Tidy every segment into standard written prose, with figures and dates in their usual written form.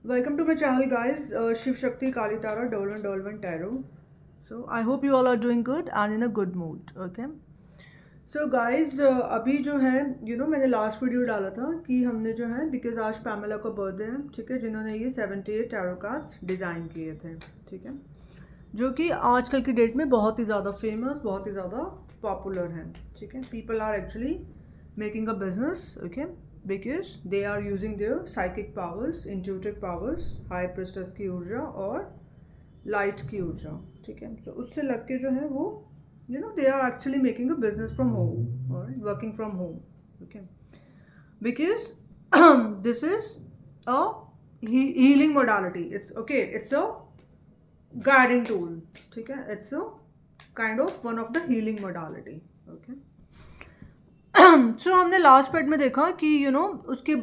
Welcome to my channel, guys. Shiv Shakti Kali Tara Dolvan Dolvan Tarot. So I hope you all are doing good and in a good mood. Okay. So guys, अभी जो है मैंने last video डाला था कि हमने जो है बिकॉज आज पैमेला का बर्थडे है, ठीक है, जिन्होंने ये 78 टैरो कार्ड्स डिज़ाइन किए थे, ठीक है, जो कि आजकल की डेट में बहुत ही ज़्यादा फेमस, बहुत ही ज़्यादा पॉपुलर हैं, ठीक है. People are actually making a business, okay, because they are using their psychic powers, intuitive powers, high priestess की ऊर्जा और लाइट की ऊर्जा, ठीक है. तो उससे लग के जो है वो they are actually making a business from home, all right, working from home, okay, because this is a healing modality. It's okay, it's a guiding tool, ठीक है, it's a kind of one of the healing modality, okay. So हमने last part में देखा कि उसके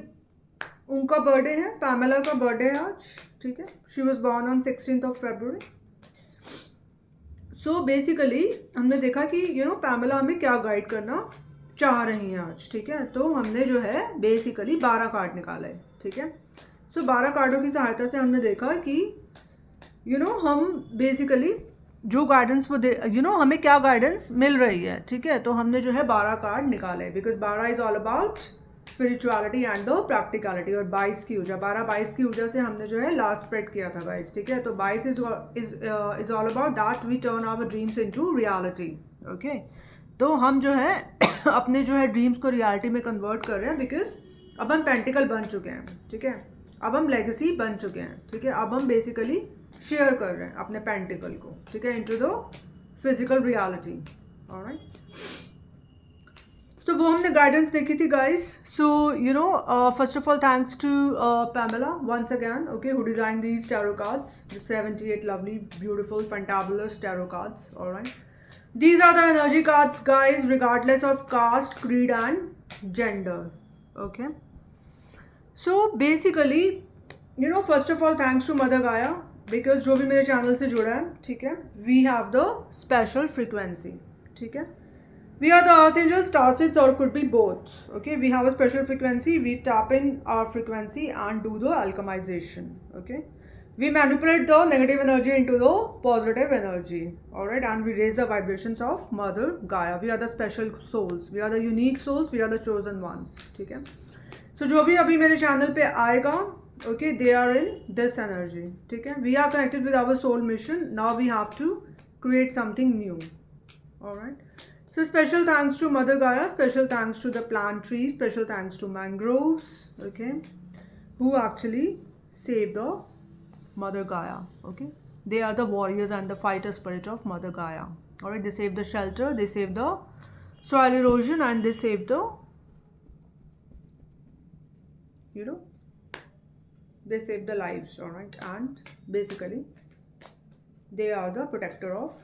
उनका birthday है, Pamela का बर्थडे है आज, ठीक है. She was born on 16th of February. So basically हमने देखा कि पैमेला हमें क्या गाइड करना चाह रही हैं आज, ठीक है. तो हमने जो है बेसिकली 12 कार्ड निकाले, ठीक है. सो 12 कार्डों की सहायता से हमने देखा कि हम बेसिकली जो गाइडेंस वो हमें क्या गाइडेंस मिल रही है, ठीक है. तो हमने जो है 12 कार्ड निकाले because 12 is all about spirituality and the practicality. और 22 की ऊर्जा, 12-22 की ऊर्जा से हमने जो है लास्ट स्प्रेड किया था गाइस, ठीक है. तो 22 is all about that we turn our dreams into reality, okay. तो हम जो है अपने जो है ड्रीम्स को रियलिटी में कन्वर्ट कर रहे हैं बिकॉज अब हम पेंटिकल बन चुके हैं, ठीक है. अब हम लेगेसी बन चुके हैं, ठीक है. अब हम बेसिकली शेयर कर रहे हैं अपने पेंटिकल को, ठीक है, into the physical reality, alright. तो वो हमने गाइडेंस देखी थी guys. So first of all thanks to Pamela once again, okay, who designed these tarot cards, the 78 lovely, beautiful, fantabulous tarot cards, all right. These are the energy cards guys, regardless of caste, creed and gender, okay. So basically first of all thanks to Mother Gaia, because जो भी मेरे channel से जुड़ा है, ठीक है, we have the special frequency, ठीक है. We are the archangels, starseeds, or could be both. Okay, we have a special frequency. We tap in our frequency and do the alchemization. Okay, we manipulate the negative energy into the positive energy. All right, and we raise the vibrations of Mother Gaia. We are the special souls. We are the unique souls. We are the chosen ones. ठीक है. So जो भी अभी मेरे channel पे आएगा, okay, they are in this energy. ठीक है. We are connected with our soul mission. Now we have to create something new. All right. So special thanks to Mother Gaia, special thanks to the plant trees, special thanks to mangroves, okay, who actually save the Mother Gaia, okay. They are the warriors and the fighter spirit of Mother Gaia, alright. They save the shelter, they save the soil erosion, and they save the, they save the lives, alright. And basically they are the protector of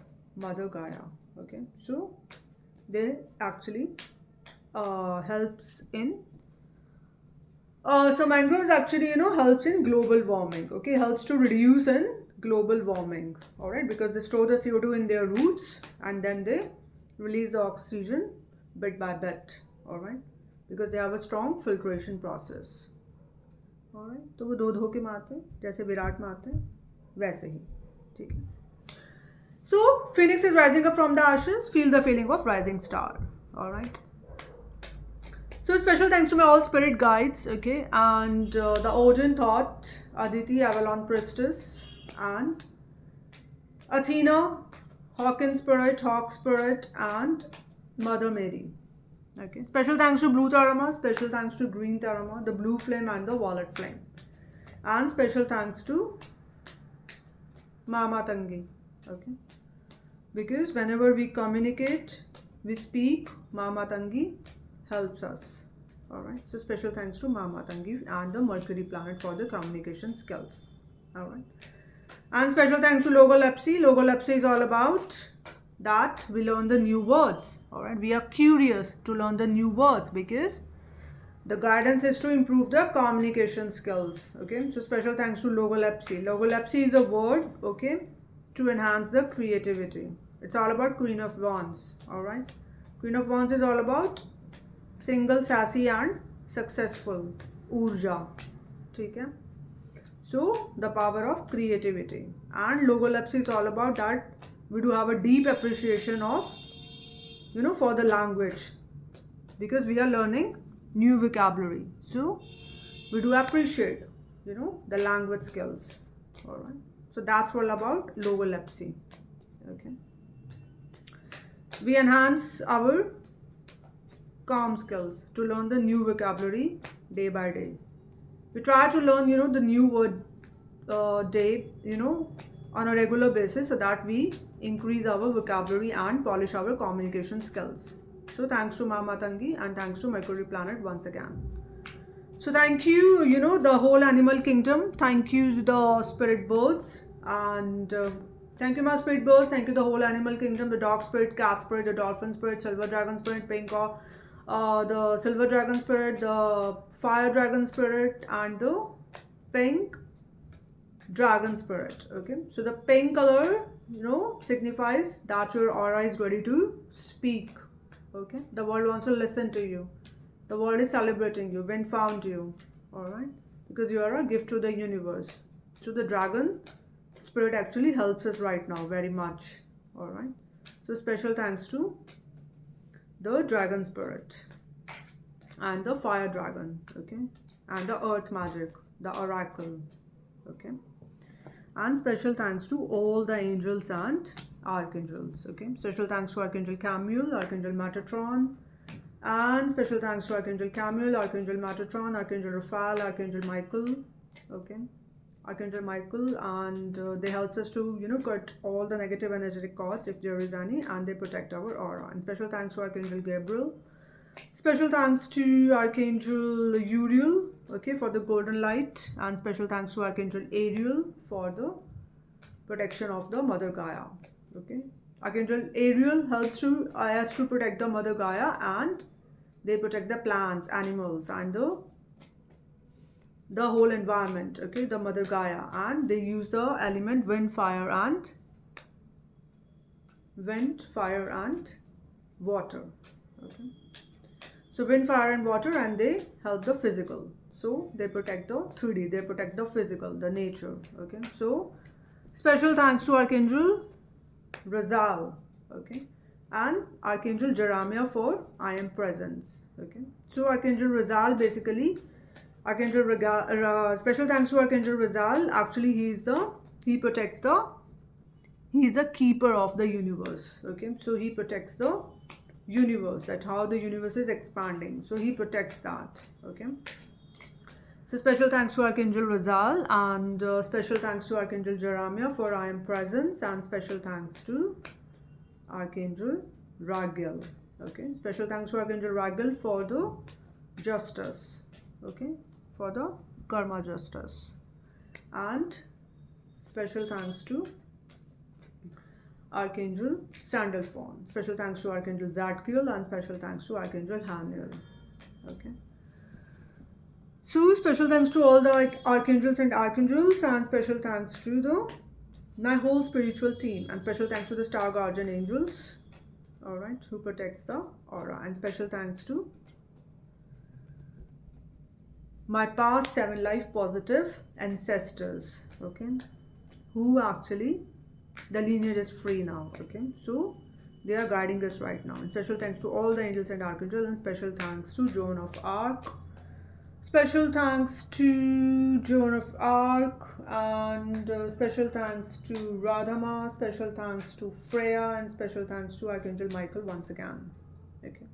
Mother Gaia, okay. So they actually helps in so mangroves actually helps in global warming, okay, helps to reduce in global warming, all right, because they store the CO2 in their roots and then they release the oxygen bit by bit, all right, because they have a strong filtration process, all right. तो वो धो के मारते हैं जैसे विराट मारते हैं वैसे ही, ठीक है. So, Phoenix is rising up from the ashes. Feel the feeling of rising star. All right. So, special thanks to my all spirit guides. Okay, and the Odin Thought, Aditi, Avalon Priestess, and Athena, Hawken Spirit, Hawk Spirit, and Mother Mary. Okay. Special thanks to Blue Tarama. Special thanks to Green Tarama, the Blue Flame and the Violet Flame, and special thanks to Mama Tangi. Okay, because whenever we communicate, we speak, Mama Tangi helps us, all right. So special thanks to Mama Tangi and the Mercury planet for the communication skills, all right. And special thanks to Logolepsy. Logolepsy is all about that we learn the new words, all right. We are curious to learn the new words because the guidance is to improve the communication skills, okay. So special thanks to Logolepsy. Logolepsy is a word, okay, to enhance the creativity. It's all about Queen of Wands, all right. Queen of Wands is all about single, sassy and successful ऊर्जा, ठीक है. So the power of creativity. And logolepsy is all about that we do have a deep appreciation of, for the language, because we are learning new vocabulary. So we do appreciate, the language skills. All right. So that's all about logolepsy. Okay. We enhance our calm skills to learn the new vocabulary day by day. We try to learn, the new word day, on a regular basis, so that we increase our vocabulary and polish our communication skills. So thanks to Mama Tangi and thanks to Mercury Planet once again. So thank you, the whole animal kingdom. Thank you, the spirit birds. And thank you, my spirit birds. Thank you, the whole animal kingdom, the dog spirit, cat spirit, the dolphin spirit, silver dragon spirit, pink or the silver dragon spirit, the fire dragon spirit, and the pink dragon spirit. Okay, so the pink color, signifies that your aura is ready to speak. Okay, the world wants to listen to you. The world is celebrating you. Wind found you. All right, because you are a gift to the universe. So the dragon spirit actually helps us right now very much. All right, so special thanks to the dragon spirit and the fire dragon. Okay, and the earth magic, the oracle. Okay, and special thanks to all the angels and archangels. Okay, special thanks to Archangel Chamuel, Archangel Metatron, and special thanks to Archangel Chamuel, Archangel Metatron, Archangel Raphael, Archangel Michael. Okay, Archangel Michael, and they help us to cut all the negative energetic cords if there is any, and they protect our aura. And special thanks to Archangel Gabriel. Special thanks to Archangel Uriel, okay, for the golden light, and special thanks to Archangel Ariel for the protection of the Mother Gaia. Okay, Archangel Ariel helps to us to protect the Mother Gaia, and they protect the plants, animals, and the whole environment. Okay, the Mother Gaia, and they use the element wind, fire, and water. Okay. So wind, fire, and water, and they help the physical. So they protect the 3D, they protect the physical, the nature. Okay. So special thanks to Archangel Razal, okay, and Archangel Jeremiah for I am presence. Okay. So Archangel Razal, basically, special thanks to Archangel Razal. Actually, he's the keeper of the universe. Okay. So he protects the universe, that how the universe is expanding, so he protects that. Okay, so special thanks to Archangel Razal, and special thanks to Archangel Jeremiah for I am presence, and special thanks to Archangel Raguel. Okay, special thanks to Archangel Raguel for the justice. Okay, for the karma justice, and special thanks to Archangel Sandalphon. Special thanks to Archangel Zadkiel, and special thanks to Archangel Haniel. Okay. So special thanks to all the archangels and archangels, and special thanks to my whole spiritual team, and special thanks to the star guardian angels. All right, who protects the aura, and special thanks to my past 7 life positive ancestors. Okay, who actually, the lineage is free now. Okay, so they are guiding us right now. And special thanks to all the angels and archangels, and special thanks to Joan of Arc. Special thanks to Joan of Arc, and special thanks to Radhama, special thanks to Freya, and special thanks to Archangel Michael once again. Okay,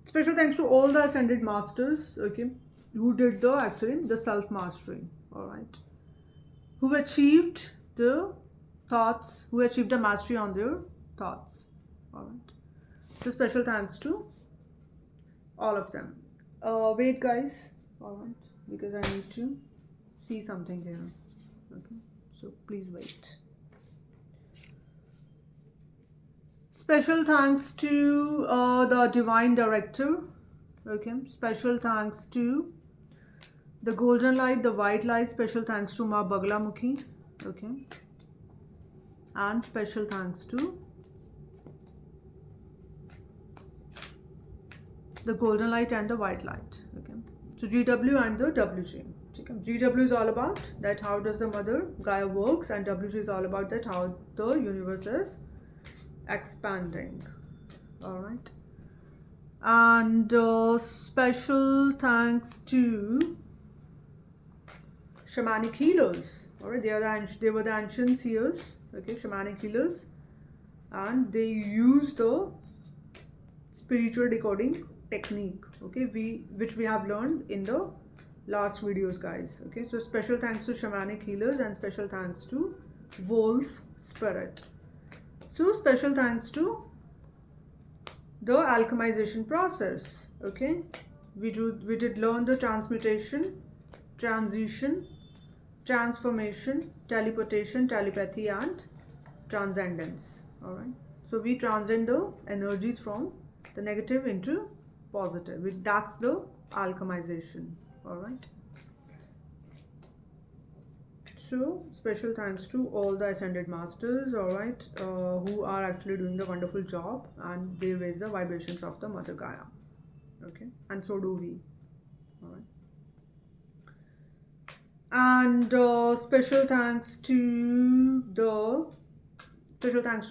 special thanks to all the ascended masters, okay, who did the self mastery. All right, who achieved the thoughts, who achieved the mastery on their thoughts. All right, so special thanks to all of them. Wait guys, all right, because I need to see something here. Okay, so please wait. Special thanks to the divine director. Okay, special thanks to the golden light, the white light. Special thanks to Ma Baglamukhi. Okay, and special thanks to the golden light and the white light. Okay, So GW and the WG. GW is all about that how does the mother Gaia works, and WG is all about that how the universe is expanding. All right. And special thanks to shamanic healers. All right, they were the ancient seers. Okay, shamanic healers, and they use the spiritual decoding technique. Okay, which we have learned in the last videos, guys. Okay, so special thanks to shamanic healers and special thanks to wolf spirit. So special thanks to the alchemization process. Okay, we did learn the transmutation, transition, transformation, teleportation, telepathy, and transcendence. All right, so we transcend the energies from the negative into positive. That's the alchemization. All right, so special thanks to all the ascended masters, all right, who are actually doing the wonderful job, and they raise the vibrations of the Mother Gaia. Okay, and so do we. All right, and special thanks to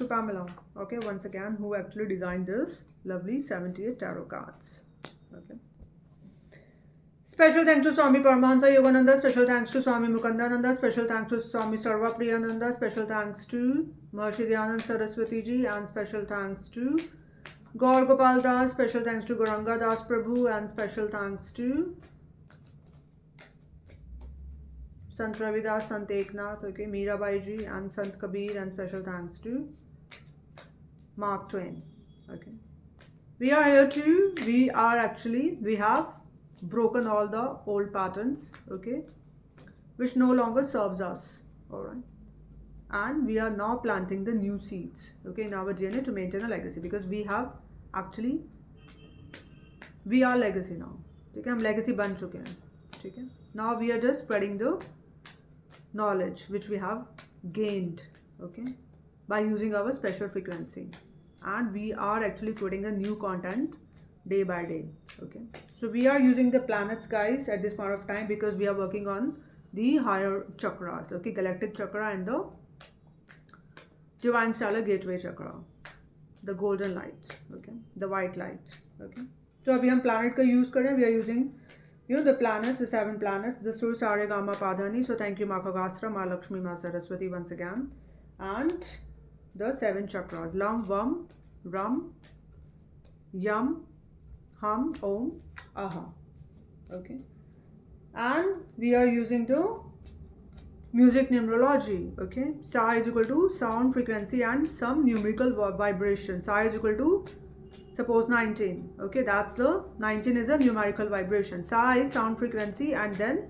Pamela. Okay, once again, who actually designed this lovely 78 tarot cards. Okay. Special thanks to Swami Paramahansa Yogananda, special thanks to Swami Mukandananda, special thanks to Swami Sarva Priyananda, special thanks to Maharishi Dayanand Saraswati ji, and special thanks to Gaur Gopal Das, special thanks to Gauranga Das Prabhu, and special thanks to Sant Ravidas, Sant Eknath, okay, Mirabai ji, and Sant Kabir, and special thanks to Mark Twain. Okay, we are here too. We have broken all the old patterns, okay, which no longer serves us. All right, and we are now planting the new seeds, okay, in our DNA to maintain a legacy, because we are legacy now. Okay, हम legacy बन चुके हैं. ठीक है, now we are just spreading the knowledge which we have gained, okay, by using our special frequency, and we are actually creating a new content day by day. Okay, so we are using the planets, guys, at this point of time, because we are working on the higher chakras, okay, galactic chakra and the divine stellar gateway chakra, the golden light, okay, the white light. Okay, so abhi hum planet ka use kar rahe hain. We are using the planets, the 7 planets, the Sur Sare Gama Padhani. So thank you Ma Kagastra, Ma Lakshmi, Ma Saraswati once again, and the 7 chakras, Lam, Vam, Ram, Yam, Hum, Om, Aha. Okay, and we are using the music numerology. Okay, Sa is equal to sound, frequency, and some numerical vibration. Sa is equal to, suppose, 19. Okay, that's the 19 is a numerical vibration. Sa is sound frequency, and then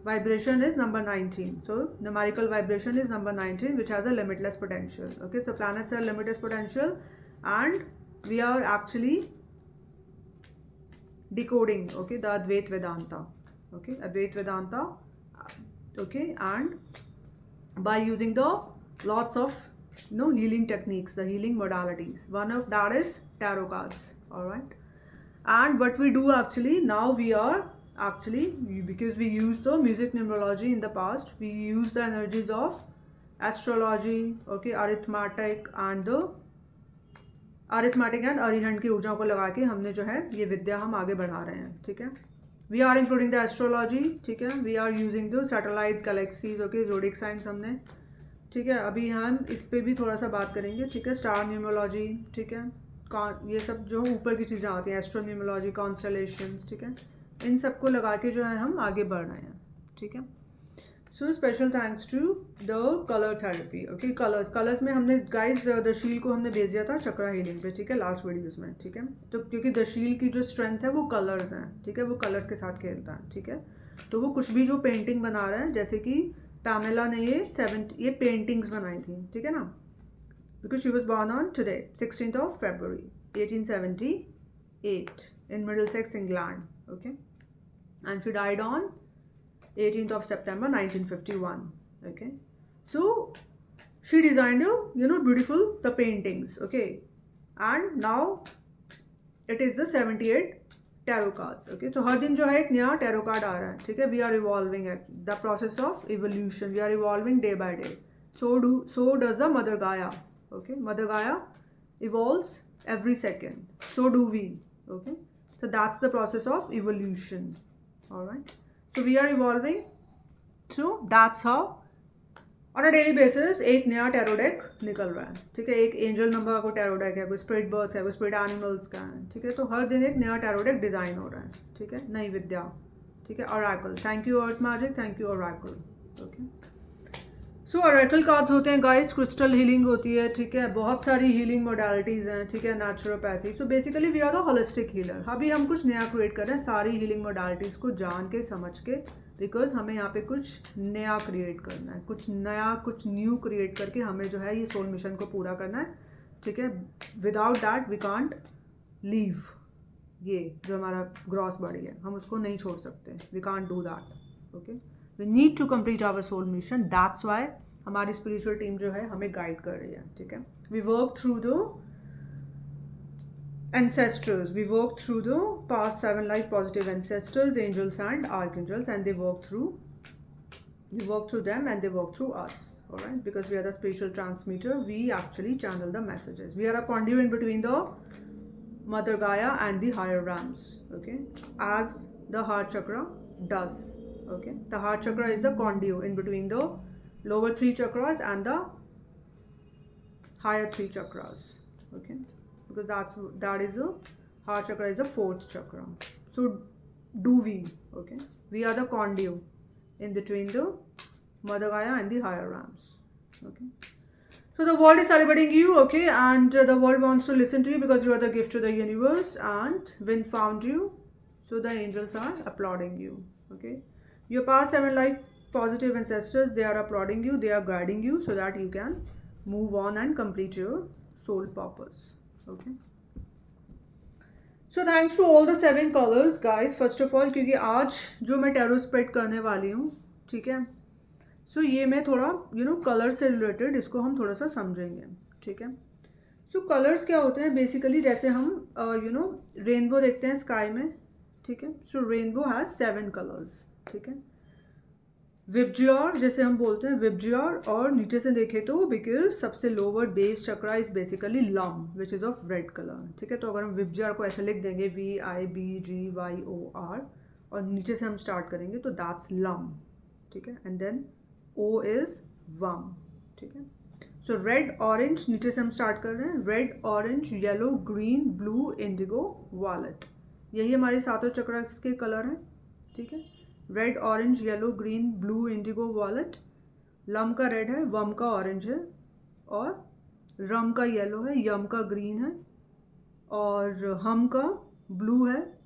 vibration is number 19. So numerical vibration is number 19, which has a limitless potential. Okay, so planets are limitless potential, and we are actually decoding, okay, the Advait Vedanta. Okay, Advait Vedanta. Okay, and by using the lots of healing techniques, the healing modalities. One of that is tarot cards. All right, and what we do actually now, we are actually, because we use the music numerology in the past, we use the energies of astrology, okay, arithmetic and Arihant की ऊर्जाओं को लगा के हमने जो है ये विद्या हम आगे बढ़ा रहे हैं. ठीक है, we are including the astrology. ठीक है, we are using the satellites, galaxies, okay, zodiac science हमने. ठीक है, अभी हम इस पे भी थोड़ा सा बात करेंगे. ठीक है, स्टार न्यूमरोलॉजी. ठीक है, ये सब जो ऊपर की चीज़ें आती हैं, एस्ट्रो न्यूमरोलॉजी, कॉन्स्टलेशंस. ठीक है, इन सबको लगा के जो है हम आगे बढ़ रहे हैं. ठीक है, so special thanks to the colour therapy. Okay, colours में हमने गाइस द शील को हमने भेज दिया था चक्रा हीलिंग पे. ठीक है, लास्ट वीडियोस में. ठीक है, तो क्योंकि द शील की जो स्ट्रेंथ है वो कलर्स हैं. ठीक है, वो कलर्स के साथ खेलता है. ठीक है, तो वो कुछ भी जो पेंटिंग बना रहा है, जैसे कि पैमेला ने ये पेंटिंग्स बनाई थी. ठीक है ना, because she was born on today 16th of February 1878 in Middlesex, England. Okay, and she died on 18th of September 1951. Okay, so she designed beautiful the paintings. Okay, and now it is the 78 tarot cards. Okay, तो हर दिन जो है एक नया tarot card आ रहा है. ठीक है, we are evolving at the process of evolution. We are evolving day by day. So does the Mother Gaia. Okay, Mother Gaia evolves every second. So do we. Okay, so that's the process of evolution. All right, so we are evolving. So that's how on a daily basis एक नया tarot deck निकल रहा है. ठीक है, एक angel number का कोई टैरो डेक है, कोई स्पिरिट बर्ड्स है, कोई स्पिरिट एनिमल्स का है. ठीक है, तो हर दिन एक नया टैरो डेक डिज़ाइन हो रहा है. ठीक है, नई विद्या. ठीक है, oracle. Thank you earth magic, thank you oracle. Okay, so oracle cards होते हैं गाइस, क्रिस्टल हीलिंग होती है. ठीक है, बहुत सारी हीलिंग मोडालिटीज़ हैं. ठीक है, naturopathy. So basically we are the holistic healer. अभी हम कुछ नया क्रिएट कर रहे हैं सारी हीलिंग मोडालिटीज़ को जान के समझ के, बिकॉज हमें यहाँ पे कुछ नया क्रिएट करना है, कुछ नया, कुछ न्यू क्रिएट करके हमें जो है ये सोल मिशन को पूरा करना है. ठीक है, without that we can't live. ये जो हमारा ग्रॉस बॉडी है, हम उसको नहीं छोड़ सकते. We can't do that. Okay, we need to complete our soul mission. That's why हमारी स्पिरिचुअल टीम जो है हमें गाइड कर रही है. ठीक है, we work through the ancestors. We work through the past 7 life positive ancestors, angels and archangels, and we work through them and they work through us. All right, because we are the spiritual transmitter, we actually channel the messages. We are a conduit in between the Mother Gaia and the higher realms. Okay, as the heart chakra does. Okay, the heart chakra is the conduit in between the lower 3 chakras and the higher 3 chakras. Okay, because that is a heart chakra is the 4th chakra. So do we. Okay, we are the conduit in between the Mother Gaia and the higher realms. Okay, so the world is celebrating you. Okay, and the world wants to listen to you because you are the gift to the universe, and Wind found you, so the angels are applauding you. Okay, your past 7 life positive ancestors, they are applauding you, they are guiding you so that you can move on and complete your soul purpose. Okay, so thanks to all the 7 colors guys. First of all, क्योंकि आज जो मैं tarot spread करने वाली हूँ, ठीक है, सो ये मैं थोड़ा कलर से रिलेटेड इसको हम थोड़ा सा समझेंगे. ठीक है, सो कलर्स क्या होते हैं बेसिकली, जैसे हम रेनबो देखते हैं स्काई में. ठीक है, सो रेनबो हैज 7 कलर्स. ठीक है, विब्जियोर जैसे हम बोलते हैं विब्जियोर, और नीचे से देखें तो बिकॉज सबसे lower base chakra is basically lump which is of red colour. ठीक है, तो अगर हम विब्जियोर को ऐसे लिख देंगे VIBGYOR और नीचे से हम स्टार्ट करेंगे तो दैट्स लम. ठीक है, एंड देन O इज वम. ठीक है, सो रेड ऑरेंज नीचे से हम स्टार्ट कर रहे हैं. Red orange yellow green blue indigo violet, यही हमारे 7 चक्रास के कलर हैं. ठीक है, red orange yellow green blue indigo violet. लम का रेड है, वम का ऑरेंज है, और रम का येलो है, यम का ग्रीन है, और हम का ब्लू है,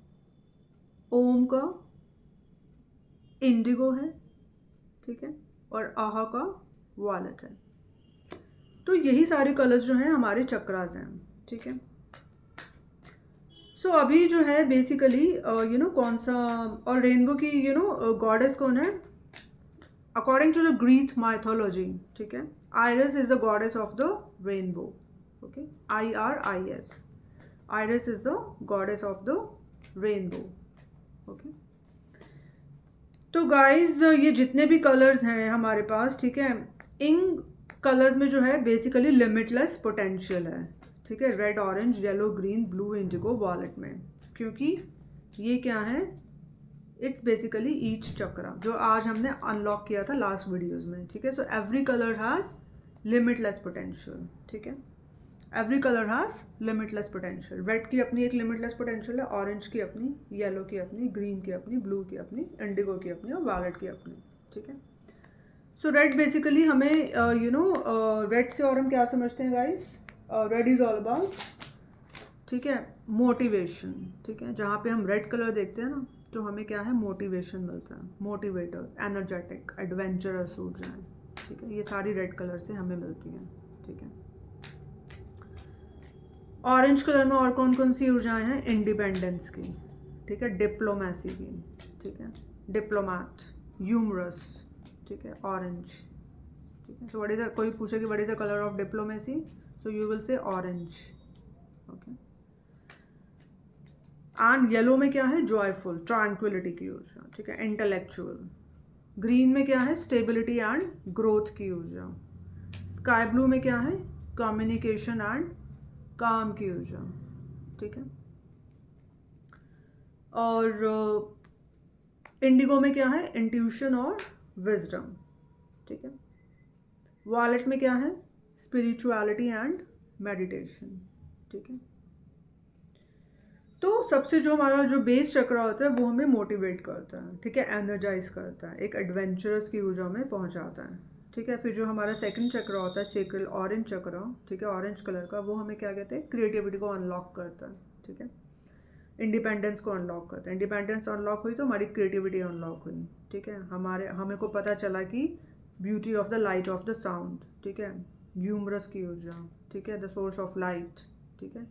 ओम का इंडिगो है. ठीक है, और आहा का वॉलेट है. तो यही सारे कलर्स जो हैं हमारे चक्रास हैं. ठीक है, सो अभी जो है बेसिकली कौन सा, और रेनबो की गॉडेस कौन है according to the Greek mythology. ठीक है, Iris is the goddess of the rainbow. Okay, IRIS, Iris is the goddess of the rainbow. Okay, तो गाइज ये जितने भी कलर्स हैं हमारे पास, ठीक है, इन कलर्स में जो है बेसिकली लिमिटलेस पोटेंशियल है. ठीक है, red orange yellow green blue indigo wallet में, क्योंकि ये क्या है, इट्स बेसिकली ईच चक्रा जो आज हमने अनलॉक किया था लास्ट वीडियोस में. ठीक है, so every colour has limitless potential. ठीक है, every colour has limitless potential. Red की अपनी एक लिमिटलेस पोटेंशियल है, ऑरेंज की अपनी, येलो की अपनी, ग्रीन की अपनी, ब्लू की अपनी, इंडिगो की अपनी, और वॉलेट की अपनी. ठीक है, सो रेड बेसिकली हमें रेड से और हम क्या समझते हैं guys, red is all about, ठीक है, मोटिवेशन. ठीक है, जहाँ पे हम रेड कलर देखते हैं ना तो हमें क्या है, मोटिवेशन मिलता है, मोटिवेटर, एनर्जेटिक, एडवेंचरस ऊर्जाएं. ठीक है, ये सारी रेड कलर से हमें मिलती हैं. ठीक है, ऑरेंज कलर में और कौन कौन सी ऊर्जाएं हैं, इंडिपेंडेंस की. ठीक है, डिप्लोमेसी की. ठीक है, डिप्लोमैट, ह्यूमरस. ठीक है, ऑरेंज. ठीक है, सो व्हाट इज द, कोई पूछे कि what is the colour of diplomacy, so you will say orange. Okay, and yellow में क्या है, जॉयफुल, ट्रैंक्विलिटी की ऊर्जा, ठीक है, इंटेलेक्चुअल। ग्रीन में क्या है, स्टेबिलिटी एंड ग्रोथ की ऊर्जा। स्काई ब्लू में क्या है, कम्युनिकेशन एंड काम की ऊर्जा, ठीक है। और इंडिगो में क्या है, इंट्यूशन और विजडम, ठीक है। वॉलेट में क्या है, स्पिरिचुअलिटी एंड मेडिटेशन, ठीक है। तो सबसे जो हमारा जो बेस चक्र होता है वो हमें मोटिवेट करता है, ठीक है, एनर्जाइज करता है, एक एडवेंचरस की ऊर्जा में पहुंचाता है, ठीक है। फिर जो हमारा सेकंड चक्र होता है, सेक्रल ऑरेंज चक्र, ठीक है, ऑरेंज कलर का, वो हमें क्या कहते हैं, क्रिएटिविटी को अनलॉक करता है, ठीक है, इंडिपेंडेंस को अनलॉक करता है। इंडिपेंडेंस अनलॉक हुई तो हमारी क्रिएटिविटी अनलॉक हुई, ठीक है। हमें को पता चला कि beauty of the light of the sound, ठीक है, ह्यूमरस की ऊर्जा, ठीक है, द सोर्स ऑफ लाइट, ठीक है।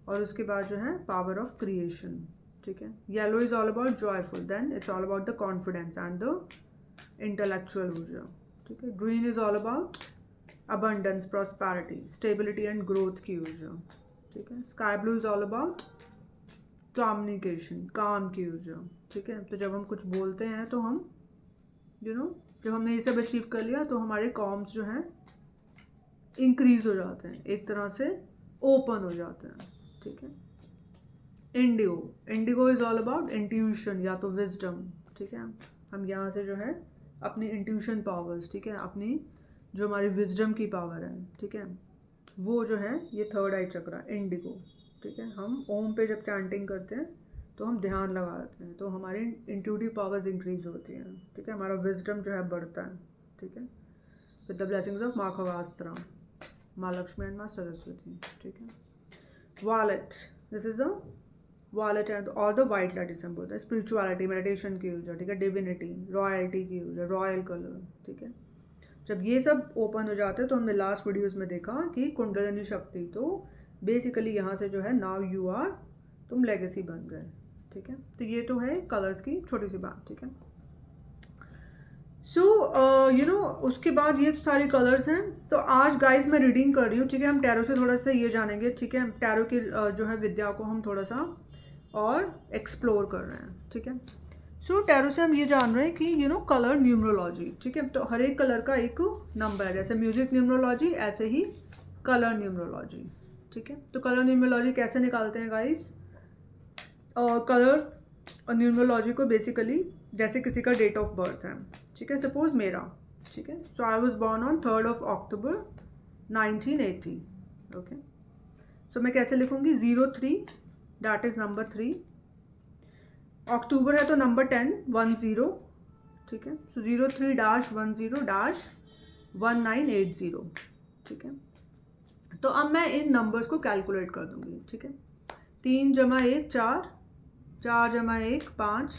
और उसके बाद जो है पावर ऑफ क्रिएशन, ठीक है। Yellow is all about joyful, then it's all about the confidence and the intellectual ऊर्जा, ठीक है। Green is all about abundance, prosperity, stability and growth की ऊर्जा, ठीक है। Sky blue is all about communication, calm की ऊर्जा, ठीक है। तो जब हम कुछ बोलते हैं तो हम जब हमने ये सब अचीव कर लिया तो हमारे कॉम्स जो हैं इंक्रीज हो जाते हैं, एक तरह से ओपन हो जाते हैं, ठीक है। Indigo is all about intuition या तो विजडम, ठीक है। हम यहाँ से जो है अपनी इंट्यूशन पावर्स, ठीक है, अपनी जो हमारी विजडम की पावर है, ठीक है, वो जो है ये थर्ड आई चक्र इंडिगो, ठीक है। हम ओम पे जब चैंटिंग करते हैं तो हम ध्यान लगाते हैं तो हमारी इंट्यूटिव पावर्स इंक्रीज होती हैं, ठीक है, हमारा विजडम जो है बढ़ता है, ठीक है, विद द ब्लेसिंग्स ऑफ माँ खगास्त्रा, माँ लक्ष्मी एंड माँ सरस्वती, ठीक है। Wallet, this is the wallet and और the white light is symbol, spirituality, meditation की ऊर्जा, ठीक है, डिविनिटी, रॉयल्टी की ऊर्जा, रॉयल कलर, ठीक है। जब ये सब ओपन हो जाते हैं तो हमने लास्ट वीडियोस में देखा कि कुंडलिनी शक्ति, तो बेसिकली यहाँ से जो है नाउ यू आर, तुम लेगेसी बन गए, ठीक है। तो ये तो है कलर्स की छोटी सी बात, ठीक है। सो उसके बाद ये सारे कलर्स हैं। तो आज गाइस मैं रीडिंग कर रही हूँ, ठीक है। हम टैरो से थोड़ा सा ये जानेंगे, ठीक है, टैरो की जो है विद्या को हम थोड़ा सा और एक्सप्लोर कर रहे हैं, ठीक है। सो टैरो से हम ये जान रहे हैं कि कलर न्यूमरोलॉजी, ठीक है। तो हर एक कलर का एक नंबर है, जैसे म्यूजिक न्यूमरोलॉजी ऐसे ही कलर न्यूमरोलॉजी, ठीक है। तो कलर न्यूमरोलॉजी कैसे निकालते हैं गाइस, और कलर न्यूमरोलॉजी को बेसिकली जैसे किसी का डेट ऑफ बर्थ है, ठीक है, सपोज मेरा, ठीक है। So I was born on 3rd of October 1980, okay. So मैं कैसे लिखूंगी, 03, दैट इज नंबर 3, अक्टूबर है तो नंबर 10, 10, ठीक है। सो 03-10-1980, ठीक है। तो अब मैं इन नंबर्स को कैलकुलेट कर दूंगी, ठीक है। 3 + 1 4, 4 + 1 5,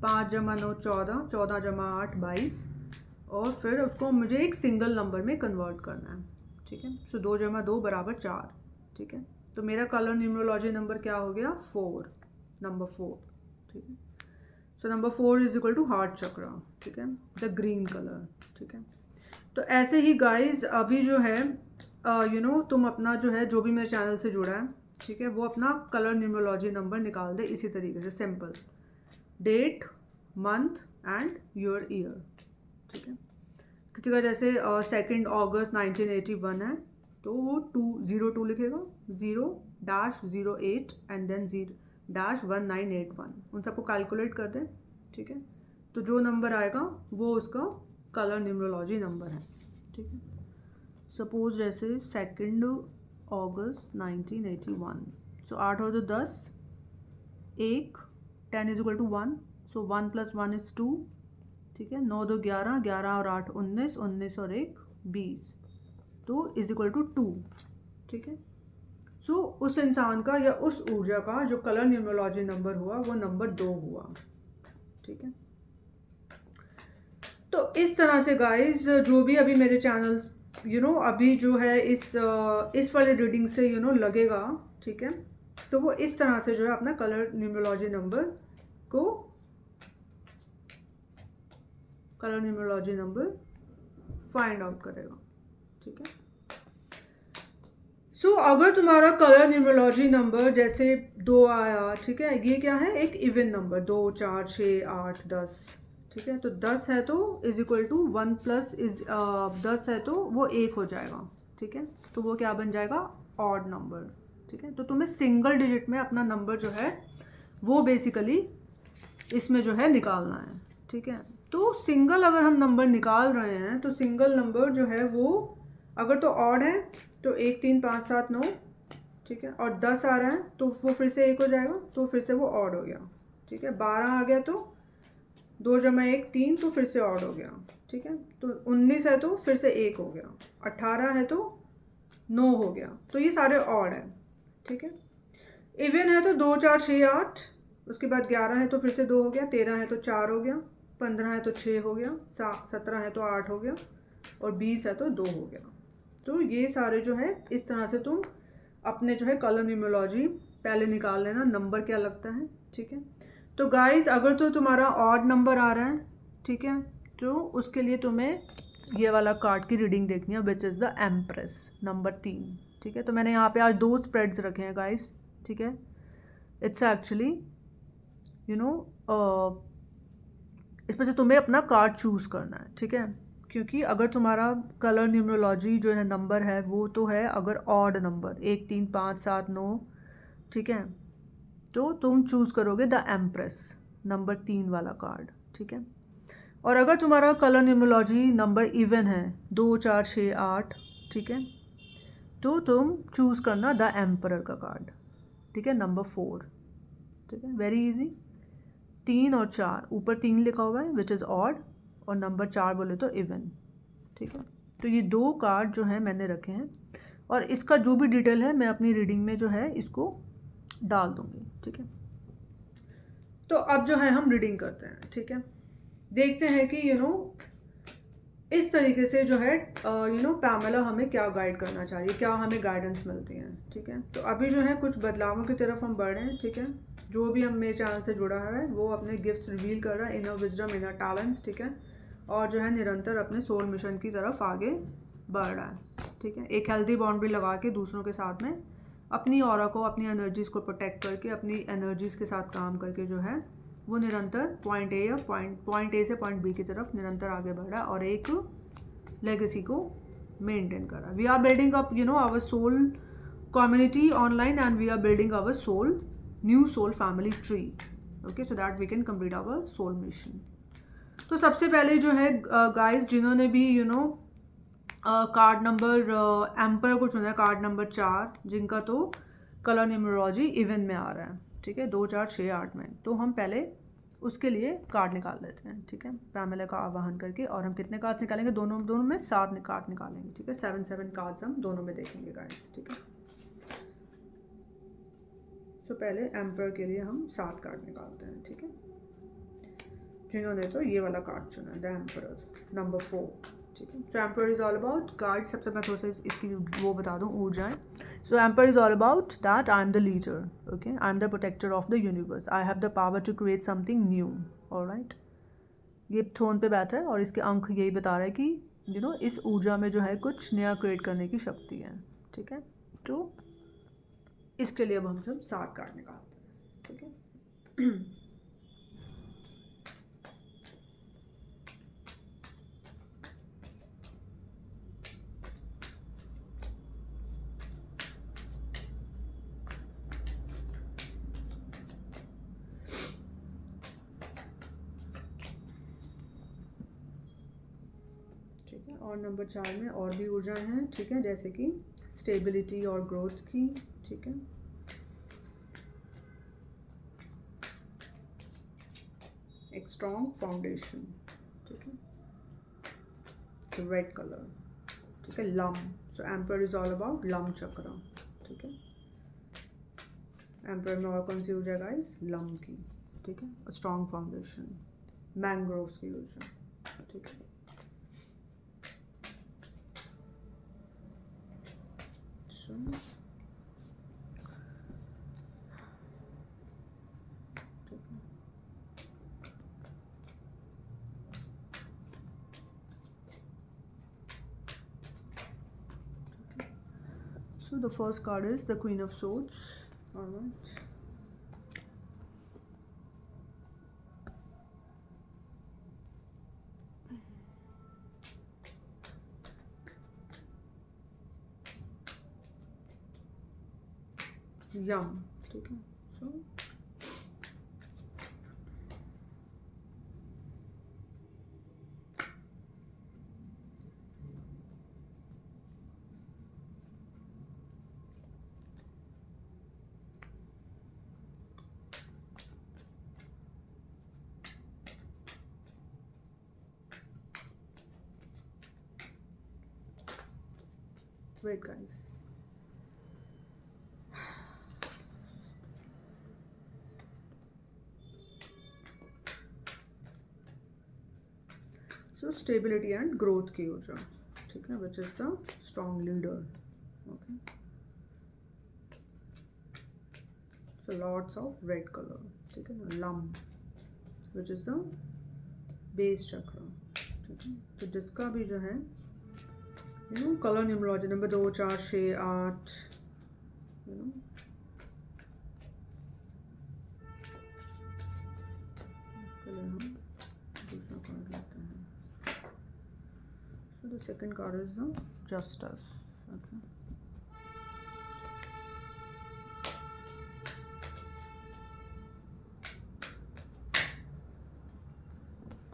5 + 9 14, 14 + 8 22, और फिर उसको मुझे एक सिंगल नंबर में कन्वर्ट करना है, ठीक है। सो 2 + 2 = 4, ठीक है। तो मेरा कलर न्यूमरोलॉजी नंबर क्या हो गया, 4, नंबर 4, ठीक है। So number 4 is equal to heart chakra, ठीक है, द ग्रीन कलर, ठीक है। तो ऐसे ही गाइज अभी जो है तुम अपना जो है जो भी मेरे चैनल से जुड़ा है, ठीक है, वो अपना कलर न्यूमरोलॉजी नंबर निकाल दे इसी तरीके से, simple, date, month and your year, ठीक है। किसी का जैसे 2 अगस्त 1981 है तो वो 202 लिखेगा, 0-08 एंड देन 0-1981, उन सबको कैलकुलेट कर दें, ठीक है। तो जो नंबर आएगा वो उसका कलर न्यूमरोलॉजी नंबर है, ठीक है। सपोज जैसे 2 अगस्त 1981, सो 8 और 2 10, 1, 10 is equal to 1, so 1 + 1 is 2, ठीक है। 9 2 11, 11 और 8 19, 19 और 1 20, तो इज इक्वल टू 2, ठीक है। सो उस इंसान का या उस ऊर्जा का जो कलर न्यूमरोलॉजी नंबर हुआ वो नंबर 2 हुआ, ठीक है। तो इस तरह से गाइस जो भी अभी मेरे चैनल्स अभी जो है इस वाले रीडिंग से लगेगा, ठीक है, तो वो इस तरह से जो है अपना colour numerology number find out करेगा, ठीक है। सो अगर तुम्हारा कलर न्यूमरोलॉजी नंबर जैसे 2 आया, ठीक है, ये क्या है, एक इवन नंबर, 2 4 6 8 10, ठीक है, तो 10 है तो is equal to 1 plus is 10 है तो वो 1 हो जाएगा, ठीक है, तो वो क्या बन जाएगा, ऑड नंबर, ठीक है। तो तुम्हें सिंगल डिजिट में अपना नंबर जो है वो बेसिकली इसमें जो है निकालना है, ठीक है। तो सिंगल अगर हम नंबर निकाल रहे हैं तो सिंगल नंबर जो है वो अगर तो ऑड है तो 1 3 5 7 9, ठीक है, और 10 आ रहा है तो वो फिर से 1 हो जाएगा, तो फिर से वो ऑड हो गया, ठीक है। 12 आ गया तो 2 जमा 1 3, तो फिर से ऑड हो गया, ठीक है। तो 19 है तो फिर से 1 हो गया, 18 है तो 9 हो गया, तो ये सारे ऑड है, ठीक है। इवन है तो 2 4 6 8, उसके बाद 11 है तो फिर से 2 हो गया, 13 है तो 4 हो गया, 15 है तो 6 हो गया, 17 है तो 8 हो गया, और 20 है तो 2 हो गया। तो ये सारे जो है इस तरह से तुम अपने जो है कलर न्यूमरोलॉजी पहले निकाल लेना, नंबर क्या लगता है, ठीक है। तो गाइस अगर तो तुम्हारा ऑड नंबर आ रहा है, ठीक है, तो उसके लिए तुम्हें ये वाला कार्ड की रीडिंग देखनी है, which is the empress number 3, ठीक है। तो मैंने यहाँ पे आज 2 स्प्रेड्स रखे हैं गाइस, ठीक है। इट्स एक्चुअली यू नो इसमें से तुम्हें अपना कार्ड चूज़ करना है, ठीक है, क्योंकि अगर तुम्हारा कलर न्यूमरोलॉजी जो है नंबर है वो तो है अगर ऑड नंबर 1 3 5 7 9, ठीक है, तो तुम चूज़ करोगे द एम्प्रेस नंबर 3 वाला कार्ड, ठीक है। और अगर तुम्हारा कलर न्यूमरोलॉजी नंबर इवन है 2 4 6 8, ठीक है, तो तुम चूज़ करना द एम्परर का कार्ड, ठीक है, नंबर 4, ठीक है, वेरी इजी। 3 और 4, ऊपर 3 लिखा हुआ है विच इज़ ऑड, और नंबर 4 बोले तो इवन, ठीक है। तो ये 2 कार्ड जो है मैंने रखे हैं, और इसका जो भी डिटेल है मैं अपनी रीडिंग में जो है इसको डाल दूँगी, ठीक है। तो अब जो है हम रीडिंग करते हैं, ठीक है, देखते हैं कि इस तरीके से जो है पैमेला हमें क्या गाइड करना चाहिए, क्या हमें गाइडेंस मिलती है, ठीक है। तो अभी जो है कुछ बदलावों की तरफ हम बढ़ रहे हैं, ठीक है। जो भी हम मेरे चैनल से जुड़ा है वो अपने गिफ्ट्स रिवील कर रहा है, इनर विजडम, इनर टैलेंट्स, ठीक है, और जो है निरंतर अपने सोल मिशन की तरफ आगे बढ़ रहा है, ठीक है। एक हेल्दी बाउंड्री लगा के दूसरों के साथ में अपनी ऑरा को, अपनी एनर्जीज़ को प्रोटेक्ट करके, अपनी एनर्जीज़ के साथ काम करके जो है वो निरंतर पॉइंट ए से पॉइंट बी की तरफ निरंतर आगे बढ़ा और एक लेगेसी को मेंटेन करा। We are building up our soul community online, and we are building our new soul family tree, okay, so that we can complete our soul mission. तो सबसे पहले जो है गाइस जिन्होंने भी कार्ड नंबर एम्पर को चुना है, कार्ड नंबर 4, जिनका तो कलर न्यूमरोलॉजी इवन में आ रहा है, ठीक है, 2 4 6 8 में, तो हम पहले उसके लिए कार्ड निकाल लेते हैं, ठीक है, पैमेला का आवाहन करके। और हम कितने कार्ड्स निकालेंगे, दोनों में 7 कार्ड निकालेंगे, ठीक है, 7 कार्ड्स हम दोनों में देखेंगे गाइस, ठीक है। तो पहले एम्पर के लिए हम 7 कार्ड निकालते हैं, ठीक है, जिन्होंने तो ये वाला कार्ड चुना है, द एम्परर नंबर 4, ठीक है। So emperor is all about card, सबसे मैं थोड़ा सा इसकी वो बता दूँ ऊर्जाएं। So emperor is all about that I am the leader, okay, I am the protector of the universe, I have the power to create something new, alright. ये थ्रोन पे बैठा है और इसके अंक यही बता रहा है कि इस ऊर्जा में जो है कुछ नया क्रिएट करने की शक्ति है, ठीक है। तो इसके लिए अब हम सब 7 कार्ड निकालते हैं, ठीक है। और नंबर 4 में और भी ऊर्जाएं हैं, ठीक है, जैसे कि स्टेबिलिटी और ग्रोथ की, ठीक है, एक स्ट्रॉन्ग फाउंडेशन, ठीक है, सो रेड कलर, ठीक है, lump, so emperor is all about lump चक्र, ठीक है। एम्पर में और कौन सी ऊर्जा गाइस, लम की, ठीक है, स्ट्रॉन्ग फाउंडेशन, मैंग्रोव्स की ऊर्जा, ठीक है। So the first card is the Queen of Swords. All right. Yum. ठीक है. So wait, guys. So stability and growth की ऊर्जा, ठीक है, which is the strong leader. Okay. So lots of red color, ठीक है, lum, which is the base chakra, ठीक है. तो जिसका भी जो है कलर न्यूमरोलॉजी नंबर 2, 4, 6, 8, इसके लिए हम दूसरा कार्ड लेते हैं. So the second card is the Justice. Okay.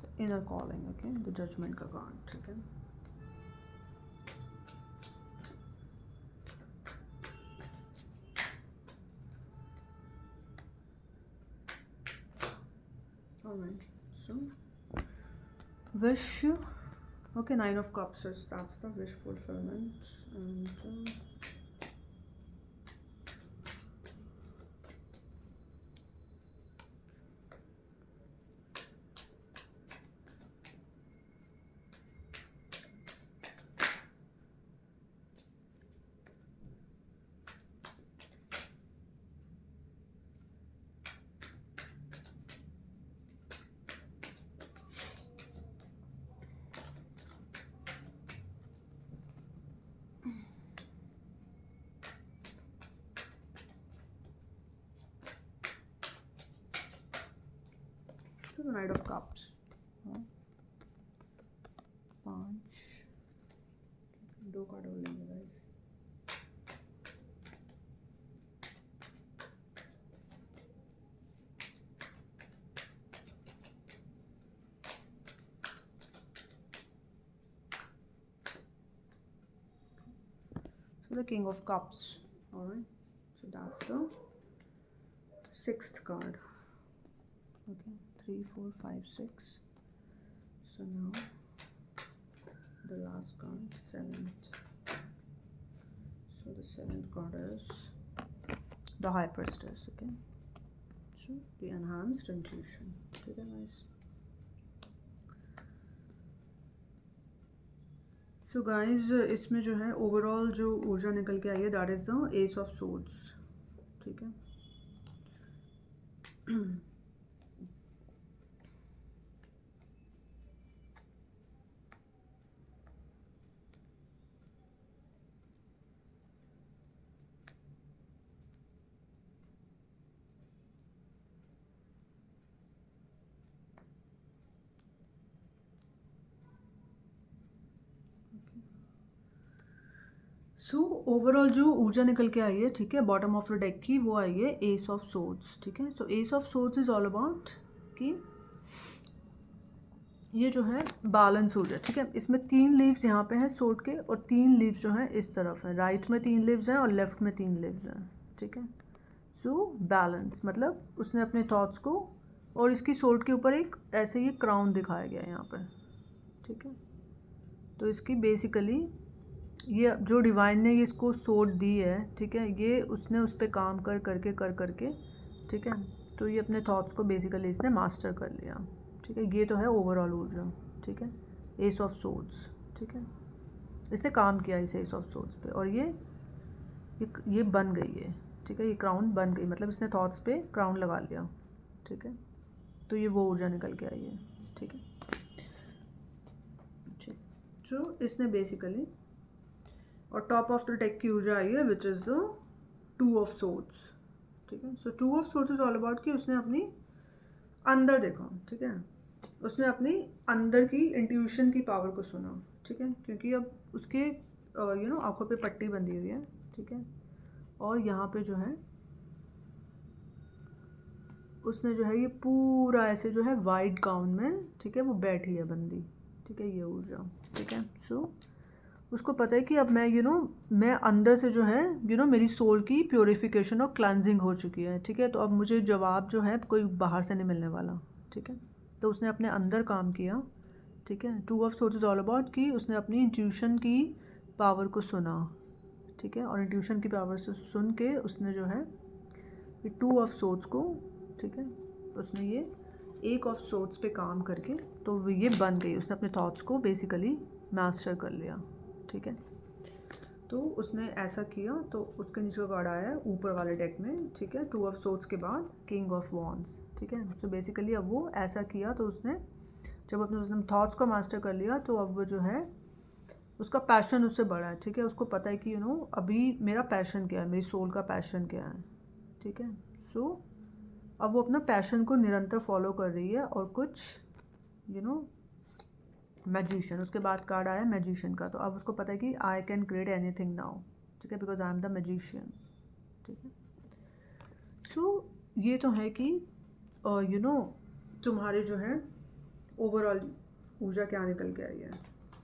The inner calling. Okay. The Judgment का card. ठीक है. All right. So wish. Okay, 9 of Cups is that's the wish fulfillment. And the Knight of Cups. 5. 2 card और लेंगे guys. So the King of Cups. All right. So that's the 6th card. Okay. 3, 4, 5, 6. So now the last card, 7th. So the 7th card is the High Priestess. Okay. So the enhanced intuition. ठीक है guys. So guys, इसमें जो है overall जो ऊर्जा निकल के आई है that is the S of swords. ठीक है. सो ओवरऑल जो ऊर्जा निकल के आई है, ठीक है, बॉटम ऑफ द डेक की वो आई है एस ऑफ सोर्ड्स. ठीक है. So ace of swords is all about कि ये जो है बैलेंस ऊर्जा. ठीक है. इसमें 3 लीव्स यहाँ पे हैं सोर्ड के और 3 लीव्स जो हैं इस तरफ हैं. राइट में 3 लीव्स हैं और लेफ्ट में 3 लीव्स हैं. ठीक है. सो बैलेंस मतलब उसने अपने थॉट्स को, और इसकी सोर्ड के ऊपर एक ऐसे ही क्राउन दिखाया गया है यहाँ पर. ठीक है. तो इसकी बेसिकली ये जो डिवाइन ने ये इसको सोर्ड दी है, ठीक है, ये उसने उस पर काम कर करके, ठीक है, तो ये अपने थॉट्स को बेसिकली इसने मास्टर कर लिया. ठीक है. ये तो है ओवरऑल ऊर्जा. ठीक है. S of swords. ठीक है. इसने काम किया इस एस ऑफ सोर्ड्स पे और ये बन गई है. ठीक है. ये क्राउन बन गई, मतलब इसने थॉट्स पे क्राउन लगा लिया. ठीक है. तो ये वो ऊर्जा निकल के आई है. ठीक है. तो इसने बेसिकली, और टॉप ऑफ द डेक की ऊर्जा आई है which is the 2 of swords, ठीक है। सो 2 of swords is all about कि उसने अपनी अंदर देखा, ठीक है, उसने अपनी अंदर की इंट्यूशन की पावर को सुना, ठीक है, क्योंकि अब उसके आंखों पे पट्टी बंधी हुई है, ठीक है, और यहाँ पे जो है उसने जो है ये पूरा ऐसे जो है वाइट गाउन में, ठीक है, वो बैठी है बंदी, ठीक है, ये ऊर्जा, ठीक है। सो उसको पता है कि अब मैं मैं अंदर से जो है मेरी सोल की प्योरिफिकेशन और क्लेंजिंग हो चुकी है, ठीक है, तो अब मुझे जवाब जो है कोई बाहर से नहीं मिलने वाला, ठीक है। तो उसने अपने अंदर काम किया, ठीक है। 2 of source is all about कि उसने अपनी इंट्यूशन की पावर को सुना, ठीक है, और इंट्यूशन की पावर से सुन के उसने जो है ये 2 ऑफ सोर्स को, ठीक है, उसने ये 1 ऑफ सोर्स पे काम करके तो ये बन गई, उसने अपने थॉट्स को बेसिकली मास्टर कर लिया, ठीक है। तो उसने ऐसा किया तो उसके नीचे का कार्ड आया है ऊपर वाले डेक में, ठीक है, 2 ऑफ सोर्ड्स के बाद किंग ऑफ वॉन्ड्स, ठीक है। सो बेसिकली अब वो ऐसा किया तो उसने जब उसने थॉट्स को मास्टर कर लिया तो अब वो जो है उसका पैशन उससे बड़ा है, ठीक है, उसको पता है कि अभी मेरा पैशन क्या है, मेरी सोल का पैशन क्या है, ठीक है। सो अब वो अपना पैशन को निरंतर फॉलो कर रही है और कुछ मैजिशियन, उसके बाद कार्ड आया मैजिशियन का, तो अब उसको पता है कि I can create anything now, ठीक है, because I am the magician, ठीक है। सो ये तो है कि तुम्हारे जो है ओवरऑल ऊर्जा क्या निकल के आई है,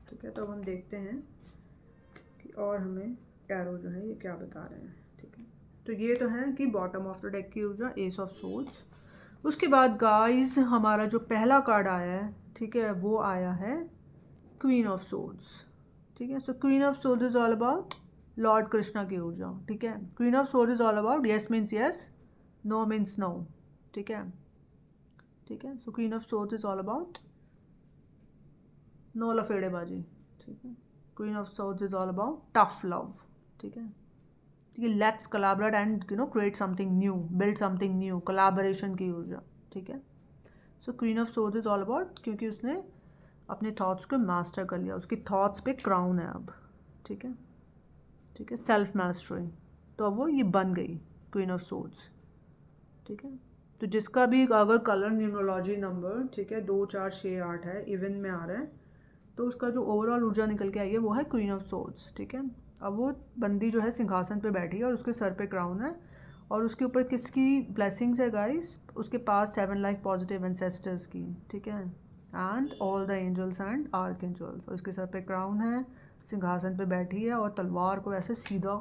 ठीक है। तो अब हम देखते हैं कि और हमें टैरो जो है ये क्या बता रहे हैं, ठीक है। तो ये तो है कि बॉटम ऑफ द डेक की ऊर्जा एस ऑफ सोर्ड्स। उसके बाद गाइस हमारा जो पहला कार्ड आया है, ठीक है, वो आया है क्वीन ऑफ सोर्ड्स, ठीक है। So queen of swords is all about lord Krishna की ऊर्जा, ठीक है। Queen of swords is all about yes means yes, no means no, ठीक है, ठीक है। So queen of swords is all about no लफेड़ेबाजी, ठीक है। Queen of swords is all about tough love, ठीक है, ठीक है। Let's collaborate and create something new, build something new, collaboration की ऊर्जा, ठीक है। So queen of swords is all about क्योंकि उसने अपने थॉट्स को मास्टर कर लिया, उसकी थॉट्स पे क्राउन है अब, ठीक है, ठीक है, सेल्फ मास्टरी, तो अब वो ये बन गई क्वीन ऑफ सोर्ड्स, ठीक है। तो जिसका भी अगर कलर न्यूमरोलॉजी नंबर, ठीक है, 2 4 6 8 है, इवन में आ रहा है, तो उसका जो ओवरऑल ऊर्जा निकल के आई है वो है क्वीन ऑफ सोर्ड्स, ठीक है। अब वो बंदी जो है सिंहासन पे बैठी है और उसके सर पे क्राउन है और उसके ऊपर किसकी ब्लेसिंग्स है गाइस, उसके पास 7 लाइफ पॉजिटिव एंसेस्टर्स की, ठीक है, and all the angels and archangels, और उसके सर पे क्राउन है, सिंहासन पे बैठी है और तलवार को ऐसे सीधा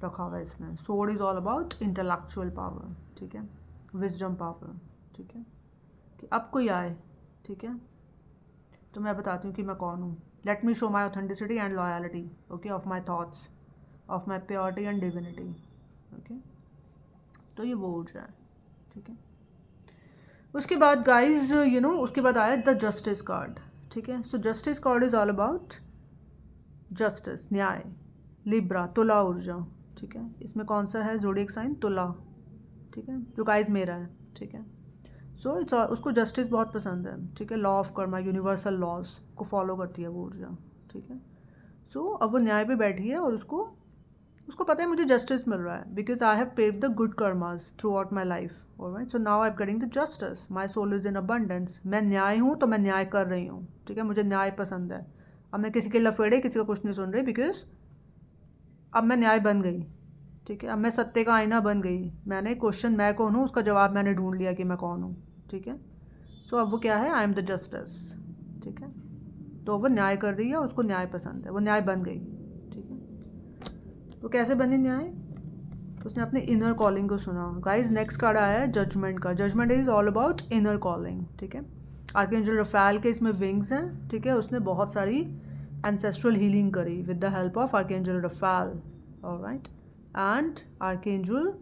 रखा हुआ है इसने। Sword is all about intellectual power, ठीक है, विजडम पावर, ठीक है, कि अब कोई आए, ठीक है, तो मैं बताती हूँ कि मैं कौन हूँ। Let me show my authenticity and loyalty, okay, of my thoughts, of my purity and divinity, okay. तो ये वो ऊर्जा है, ठीक है। उसके बाद गाइज उसके बाद आया द जस्टिस कार्ड, ठीक है। So justice card is all about justice, न्याय, लिब्रा, तुला ऊर्जा, ठीक है। इसमें कौन सा है ज़ोडिएक साइन, तुला, ठीक है, जो गाइज मेरा है, ठीक है। सो इट्स उसको जस्टिस बहुत पसंद है, ठीक है, law of karma, universal laws को फॉलो करती है वो ऊर्जा, ठीक है। सो अब वो न्याय पे बैठी है और उसको पता है मुझे जस्टिस मिल रहा है because I have paved the good karmas throughout my life, alright. So now I am getting the justice, my soul is in abundance, मैं न्याय हूँ तो मैं न्याय कर रही हूँ, ठीक है, मुझे न्याय पसंद है। अब मैं किसी के लफेड़े किसी का कुछ नहीं सुन रही बिकॉज अब मैं न्याय बन गई, ठीक है, अब मैं सत्य का आईना बन गई, मैंने क्वेश्चन मैं कौन हूँ उसका जवाब मैंने ढूंढ लिया कि मैं कौन हूँ, ठीक है। सो अब वो क्या है, आई एम द जस्टिस, ठीक है। तो वो न्याय कर रही है, उसको न्याय पसंद है, वो न्याय बन गई, ठीक है। तो कैसे बनी न्याय, उसने अपने इनर कॉलिंग को सुना। गाइज नेक्स्ट कार्ड आया है जजमेंट का, judgement is all about inner calling, ठीक है। आर्कएंजल रफाएल के इसमें विंग्स हैं, ठीक है, उसने बहुत सारी एंसेस्ट्रल हीलिंग करी with the help of archangel Raphael, alright, and archangel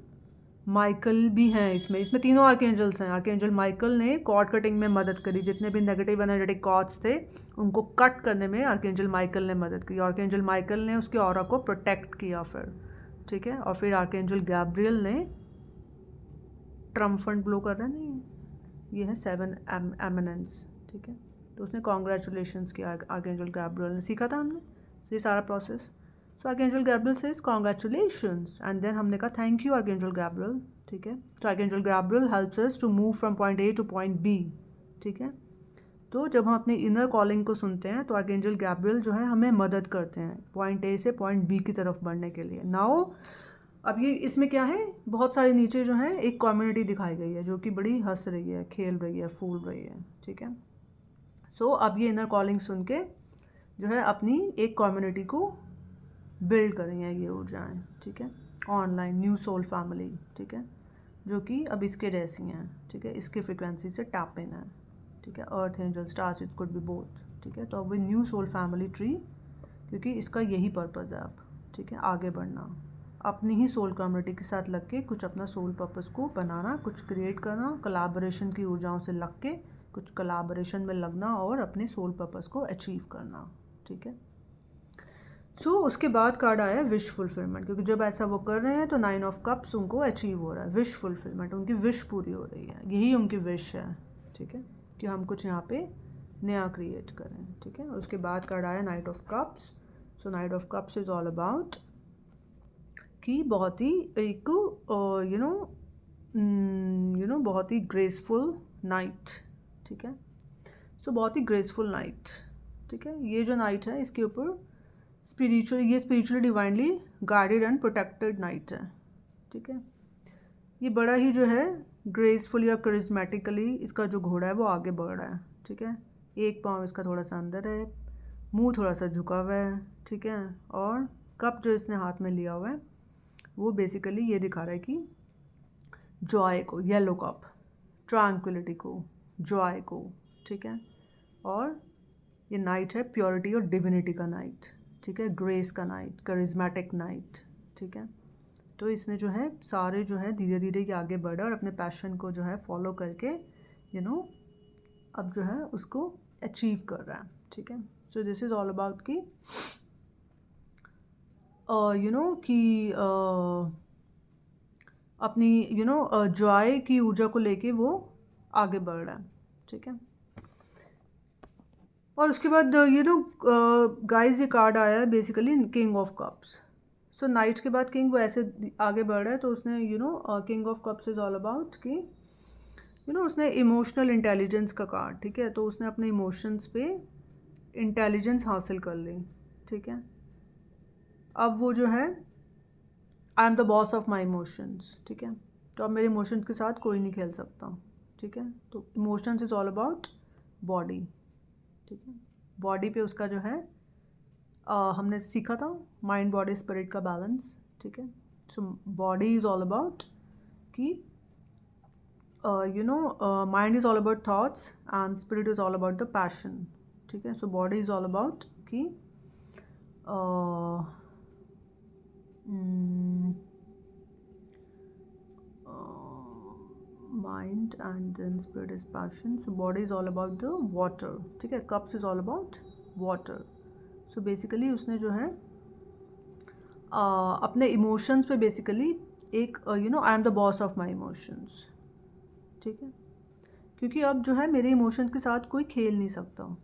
Michael भी हैं इसमें तीनों आर्कएंजल्स हैं। आर्कएंजल माइकल ने कॉर्ड कटिंग में मदद करी, जितने भी नेगेटिव एनर्जेटिक कॉर्ड्स थे उनको कट करने में आर्कएंजल माइकल ने मदद की। आर्कएंजल माइकल ने उसके ऑरा को प्रोटेक्ट किया फिर, ठीक है, और फिर आर्कएंजल गैब्रियल ने ट्रम्फंट ब्लो कर रहा है, नहीं ये है 7 एमिनेंस, ठीक है, तो उसने कॉन्ग्रेचुलेशंस किया आर्कएंजल गैब्रियल ने, सीखा था हमने ये सारा process. So archangel Gabriel says congratulations, and then हमने कहा थैंक यू आर्कएंजल गैब्रियल, ठीक है। तो archangel Gabriel helps us to move from point A to point B, ठीक है। तो जब हम अपने इनर कॉलिंग को सुनते हैं तो आर्कएंजल गैब्रियल जो है हमें मदद करते हैं पॉइंट ए से पॉइंट बी की तरफ बढ़ने के लिए। नाउ अब ये इसमें क्या है, बहुत सारे नीचे जो है एक कम्युनिटी दिखाई गई है जो कि बड़ी हंस रही है, खेल रही है, फूल रही है, ठीक है। सो अब ये इनर कॉलिंग सुन के जो है अपनी एक कम्युनिटी को बिल्ड करेंगे ये ऊर्जाएँ, ठीक है। ऑनलाइन न्यू सोल फैमिली, ठीक है, जो कि अब इसके जैसी हैं, ठीक है, इसके फ्रिक्वेंसी से टैप इन है, ठीक है। Earth angel stars, it could be both, ठीक है। तो अब वे न्यू सोल फैमिली ट्री, क्योंकि इसका यही पर्पज़ है अब, ठीक है, आगे बढ़ना, अपनी ही सोल कम्युनिटी के साथ लग के कुछ अपना सोल पर्पज़ को बनाना, कुछ क्रिएट करना, कोलैबोरेशन की ऊर्जाओं से लग के कुछ कोलैबोरेशन में लगना और अपने सोल पर्पज़ को अचीव करना, ठीक है। सो उसके बाद कार्ड आया विश फुलफिलमेंट, क्योंकि जब ऐसा वो कर रहे हैं तो 9 ऑफ कप्स उनको अचीव हो रहा है, विश फुलफिलमेंट, उनकी विश पूरी हो रही है, यही उनकी विश है, ठीक है, कि हम कुछ यहाँ पे नया क्रिएट करें, ठीक है। उसके बाद कार्ड आया night of cups. So night of cups is all about कि बहुत ही एक यू नो बहुत ही ग्रेसफुल नाइट, ठीक है। सो बहुत ही ग्रेसफुल नाइट, ठीक है। ये जो नाइट है इसके ऊपर ये spiritually divinely guided and protected night है, ठीक है। ये बड़ा ही जो है ग्रेसफुल या करिज्मेटिकली इसका जो घोड़ा है वो आगे बढ़ रहा है, ठीक है। एक पाँव इसका थोड़ा सा अंदर है, मुंह थोड़ा सा झुका हुआ है, ठीक है। और कप जो इसने हाथ में लिया हुआ है वो बेसिकली ये दिखा रहा है कि जॉय को, येलो कप, ट्रैंक्विलिटी को, जॉय को, ठीक है। और ये नाइट है प्योरिटी और डिविनिटी का नाइट, ठीक है, ग्रेस का नाइट, करिज्मेटिक नाइट, ठीक है। तो इसने जो है सारे जो है धीरे धीरे ये आगे बढ़ा और अपने पैशन को जो है फॉलो करके अब जो है उसको अचीव कर रहा है, ठीक है। So this is all about कि कि अपनी जॉय की ऊर्जा को लेके वो आगे बढ़ रहा है, ठीक है। और उसके बाद गाइस ये कार्ड आया है basically king of cups. So night के बाद किंग वो ऐसे आगे बढ़ रहा है, तो उसने king of cups is all about कि उसने इमोशनल इंटेलिजेंस का कार्ड, ठीक है। तो उसने अपने इमोशंस पे इंटेलिजेंस हासिल कर ली, ठीक है। अब वो जो है आई am the boss of my emotions, ठीक है। तो अब मेरे इमोशंस के साथ कोई नहीं खेल सकता, ठीक है। तो emotions is all about body, ठीक है। बॉडी पे उसका जो है हमने सीखा था माइंड बॉडी स्पिरिट का बैलेंस, ठीक है। So body is all about कि mind is all about thoughts and spirit is all about the passion, ठीक है। So body is all about कि mind and then spirit is passion. So body is all about the water, ठीक है। cups is all about water. So basically उसने जो है अपने emotions पे basically एक I am the boss of my emotions, ठीक है। क्योंकि अब जो है मेरे emotions के साथ कोई खेल नहीं सकता,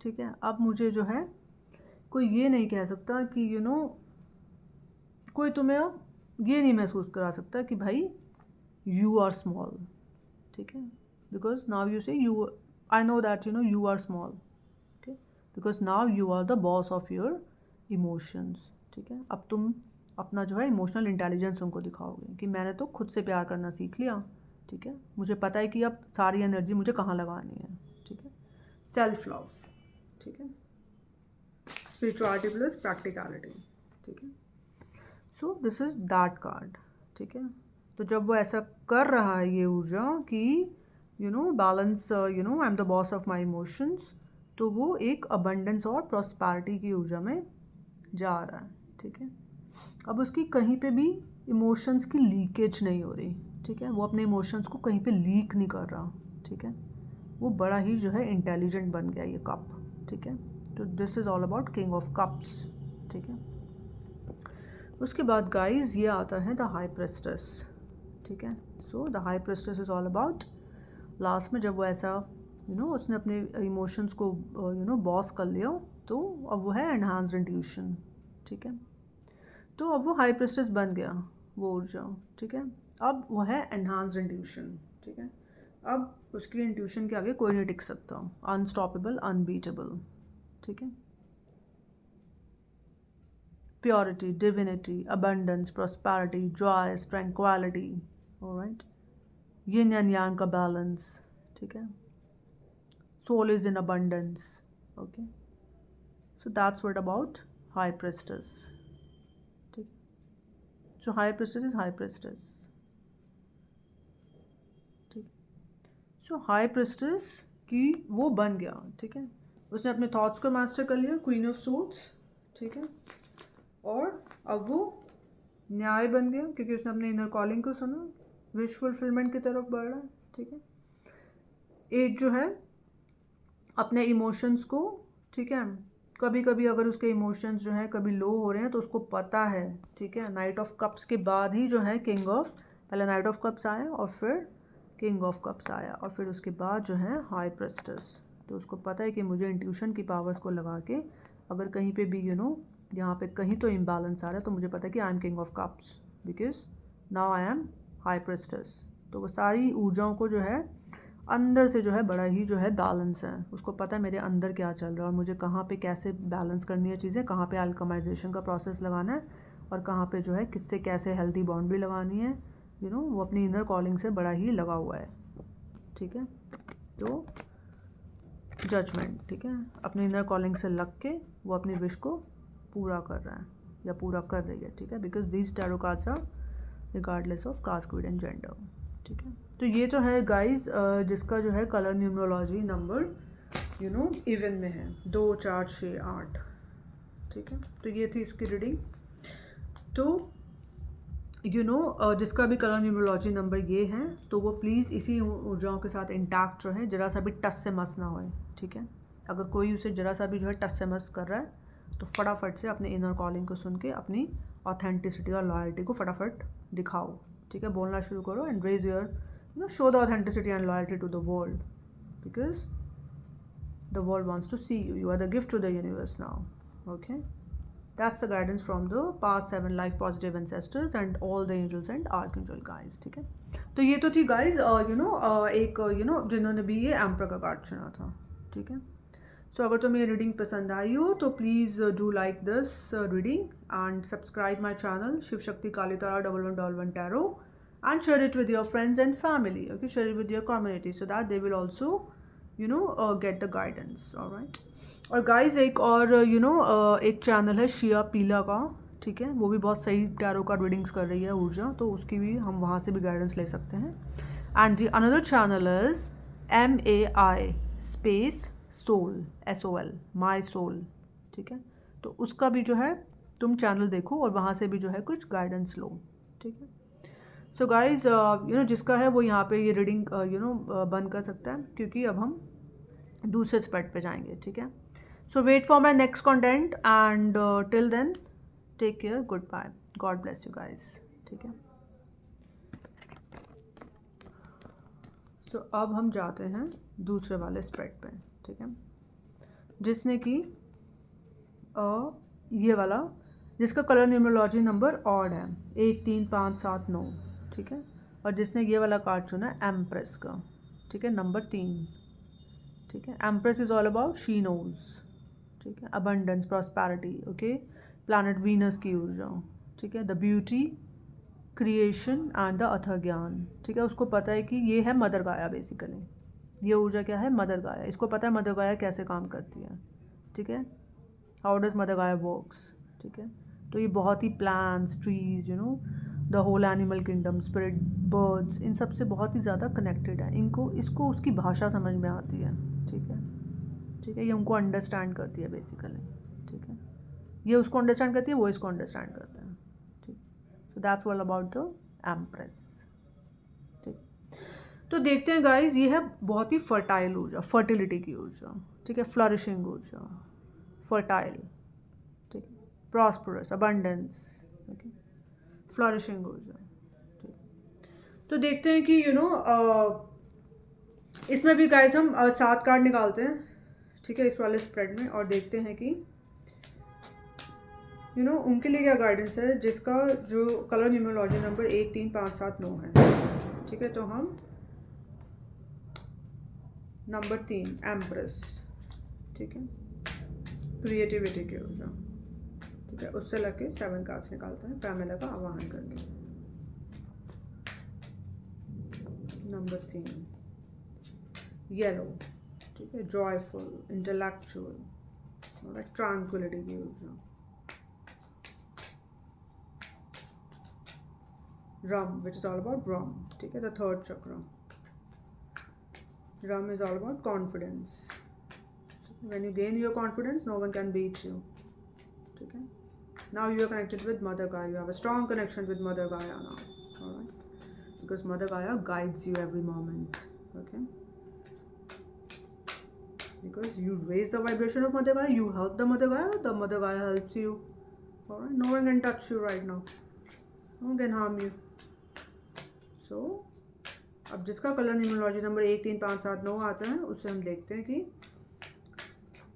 ठीक है। अब मुझे जो है कोई ये नहीं कह सकता कि कोई तुम्हें अब ये नहीं महसूस करा सकता कि भाई you are small, ठीक है। because now you say I know that you are small, okay, because now you are the boss of your emotions, ठीक है। अब तुम अपना जो है इमोशनल इंटेलिजेंस उनको दिखाओगे कि मैंने तो खुद से प्यार करना सीख लिया, ठीक है। मुझे पता है कि अब सारी एनर्जी मुझे कहाँ लगानी है, ठीक है। सेल्फ लव, ठीक है, स्पिरिचुअलिटी प्लस प्रैक्टिकलिटी, ठीक है। So this is that card, ठीक है। तो जब वो ऐसा कर रहा है ये ऊर्जा कि balance I am the boss of my emotions, तो वो एक अबंडेंस और प्रॉस्पेरिटी की ऊर्जा में जा रहा है, ठीक है। अब उसकी कहीं पे भी इमोशंस की लीकेज नहीं हो रही, ठीक है। वो अपने इमोशंस को कहीं पे लीक नहीं कर रहा, ठीक है। वो बड़ा ही जो है इंटेलिजेंट बन गया ये कप, ठीक है। तो this is all about king of cups, ठीक है। उसके बाद गाइज ये आता है द हाई प्रेस्टेस, ठीक है। So the high प्रेस्टेस is all about last में जब वो ऐसा उसने अपने इमोशंस को बॉस कर लिया, तो अब वो है एनहांस्ड इंट्यूशन, ठीक है। तो अब वो हाई प्रेस्टिस बन गया वो ऊर्जा, ठीक है। अब वो है एनहांस्ड इंट्यूशन, ठीक है। अब उसकी इंट्यूशन के आगे कोई नहीं टिक सकता, अनस्टॉपेबल, अनबीटेबल, ठीक है। Purity, divinity, abundance, prosperity, joy, tranquillity, alright, yin and yang का बैलेंस, ठीक है। Soul is in abundance, okay. So that's what about high priestess, ठीक। So high priestess is high priestess, ठीक। सो हाई प्रेस्टिस की वो बन गया, ठीक है। उसने अपने थॉट्स को मास्टर कर लिया, क्वीन ऑफ सूट्स, ठीक है। और अब वो न्याय बन गया क्योंकि उसने अपने इनर कॉलिंग को सुना, विश फुलफिलमेंट की तरफ बढ़ रहा है, ठीक है। एक जो है अपने इमोशंस को, ठीक है, कभी कभी अगर उसके इमोशंस जो हैं कभी लो हो रहे हैं तो उसको पता है, ठीक है। नाइट ऑफ कप्स के बाद ही जो है किंग ऑफ, पहले नाइट ऑफ कप्स आया और फिर किंग ऑफ कप्स आया और फिर उसके बाद जो है हाई प्रेस्टिस। तो उसको पता है कि मुझे इंट्यूशन की पावर्स को लगा के अगर कहीं पे भी यहाँ पे कहीं तो इम्बैलेंस आ रहा है तो मुझे पता है कि I am king of cups because now I M high prestige. तो वो सारी ऊर्जाओं को जो है अंदर से जो है बड़ा ही जो है बैलेंस है, उसको पता है मेरे अंदर क्या चल रहा है और मुझे कहाँ पे कैसे बैलेंस करनी है चीज़ें, कहाँ पे अल्कमाइजेशन का प्रोसेस लगाना है और कहाँ पे जो है किससे कैसे हेल्दी बाउंड्री लगानी है, वो अपनी इनर कॉलिंग से बड़ा ही लगा हुआ है, ठीक है। तो जजमेंट, ठीक है, अपनी इनर कॉलिंग से लग के वो अपनी विश को पूरा कर रहा है या पूरा कर रही है, ठीक है। Because these tarot cards are regardless of caste, creed and gender, ठीक है। तो ये तो है गाइस जिसका जो है कलर न्यूमरोलॉजी नंबर इवन में है 2 4 6 8, ठीक है। तो ये थी इसकी रीडिंग। तो जिसका भी कलर न्यूमरोलॉजी नंबर ये है तो वो प्लीज़ इसी ऊर्जाओं के साथ इंटैक्ट जो है, जरा सा भी टस से मस ना होए, ठीक है। अगर कोई उसे जरा सा भी जो है टस से मस कर रहा है तो फटाफट से अपने इनर कॉलिंग को सुन के अपनी ऑथेंटिसिटी और लॉयल्टी को फटाफट दिखाओ, ठीक है। बोलना शुरू करो and raise your show the authenticity and loyalty to the world because the world wants to see you, you are the gift to the universe now, okay. That's the guidance from the past 7 life positive ancestors and all the angels and archangel guys, ठीक है। तो ये तो थी guys एक जिन्होंने भी ये एम्पर का कार्ड चुना था, ठीक है। सो अगर तुम्हें ये रीडिंग पसंद आई हो तो please do like this reading and subscribe my channel Shiv Shakti Kali Tara 1111 tarot and share it with your friends and family, okay, share it with your community so that they will also get the guidance, all right। और guys एक और एक channel है शिया पीला का, ठीक है, वो भी बहुत सही टैरो का रीडिंग्स कर रही है ऊर्जा, तो उसकी भी हम वहाँ से भी गाइडेंस ले सकते हैं। And another channel is MAI space soul SOL my soul, ठीक है। तो उसका भी जो है तुम चैनल देखो और वहाँ से भी जो है कुछ गाइडेंस लो, ठीक है। सो गाइज जिसका है वो यहाँ पे ये रीडिंग बंद कर सकता है क्योंकि अब हम दूसरे स्प्रेड पे जाएंगे, ठीक है। So wait for my next content and till then take care, goodbye, God bless you guys, ठीक है। So अब हम जाते हैं दूसरे वाले स्प्रेड पे, ठीक है, जिसने कि ये वाला जिसका कलर न्यूमरोलॉजी नंबर ऑड है 1 3 5 7 9, ठीक है। और जिसने ये वाला कार्ड चुना है एम्प्रेस का, ठीक है, नंबर 3, ठीक है। Empress is all about she knows, ठीक है, abundance, prosperity, okay, planet Venus की ऊर्जा, ठीक है, the beauty, creation and the other ज्ञान, ठीक है। उसको पता है कि ये है मदर गाया, बेसिकली ये ऊर्जा क्या है, मदर गाया। इसको पता है मदर गाया कैसे काम करती है, ठीक है, how does mother Gaia works, ठीक है। तो ये बहुत ही plants, trees, the whole animal kingdom, spirit, birds, इन सब से बहुत ही ज़्यादा कनेक्टेड है। इसको उसकी भाषा समझ में आती है, ठीक है, ठीक है। ये उनको अंडरस्टैंड करती है बेसिकली, ठीक है। ये उसको अंडरस्टैंड करती है, वो इसको अंडरस्टैंड करते हैं, ठीक। So that's all about the empress, ठीक। तो देखते हैं गाइज, ये है बहुत ही फर्टाइल ऊर्जा, फर्टिलिटी की ऊर्जा, ठीक है, फ्लरिशिंग ऊर्जा, फर्टाइल, ठीक, प्रॉस्परस, अबंडेंस, ओके, फ्लरिशिंग ऊर्जा, ठीक। तो देखते हैं कि इसमें भी गाइज हम 7 कार्ड निकालते हैं, ठीक है, इस वाले स्प्रेड में, और देखते हैं कि उनके लिए क्या गाइडेंस है जिसका जो कलर न्यूमरोलॉजी नंबर 1 3 5 7 9 है, ठीक है। तो हम नंबर 3 एम्प्रेस, ठीक है, क्रिएटिविटी की ऊर्जा, ठीक है, उससे लगे 7 कार्ड्स निकालते हैं पैमेला का आवाहन करके। नंबर 3 येलो, ठीक है, जॉयफुल, इंटेलेक्चुअल और ट्रांक्विलिटी की ऊर्जा। Rum, which is all about rum, ठीक है, the third chakra. Rum is all about confidence. When you gain your confidence, no one can beat you. ठीक है. Now you are connected with Mother Gaia. You have a strong connection with Mother Gaia now. Alright? Because Mother Gaia guides you every moment. Okay? Because you raise the vibration of Mother Gaia, you help the Mother Gaia helps you. Alright? No one can touch you right now. No one can harm you. So, अब जिसका colour numerology number 1 3 5 7 9 आता है उससे हम देखते हैं कि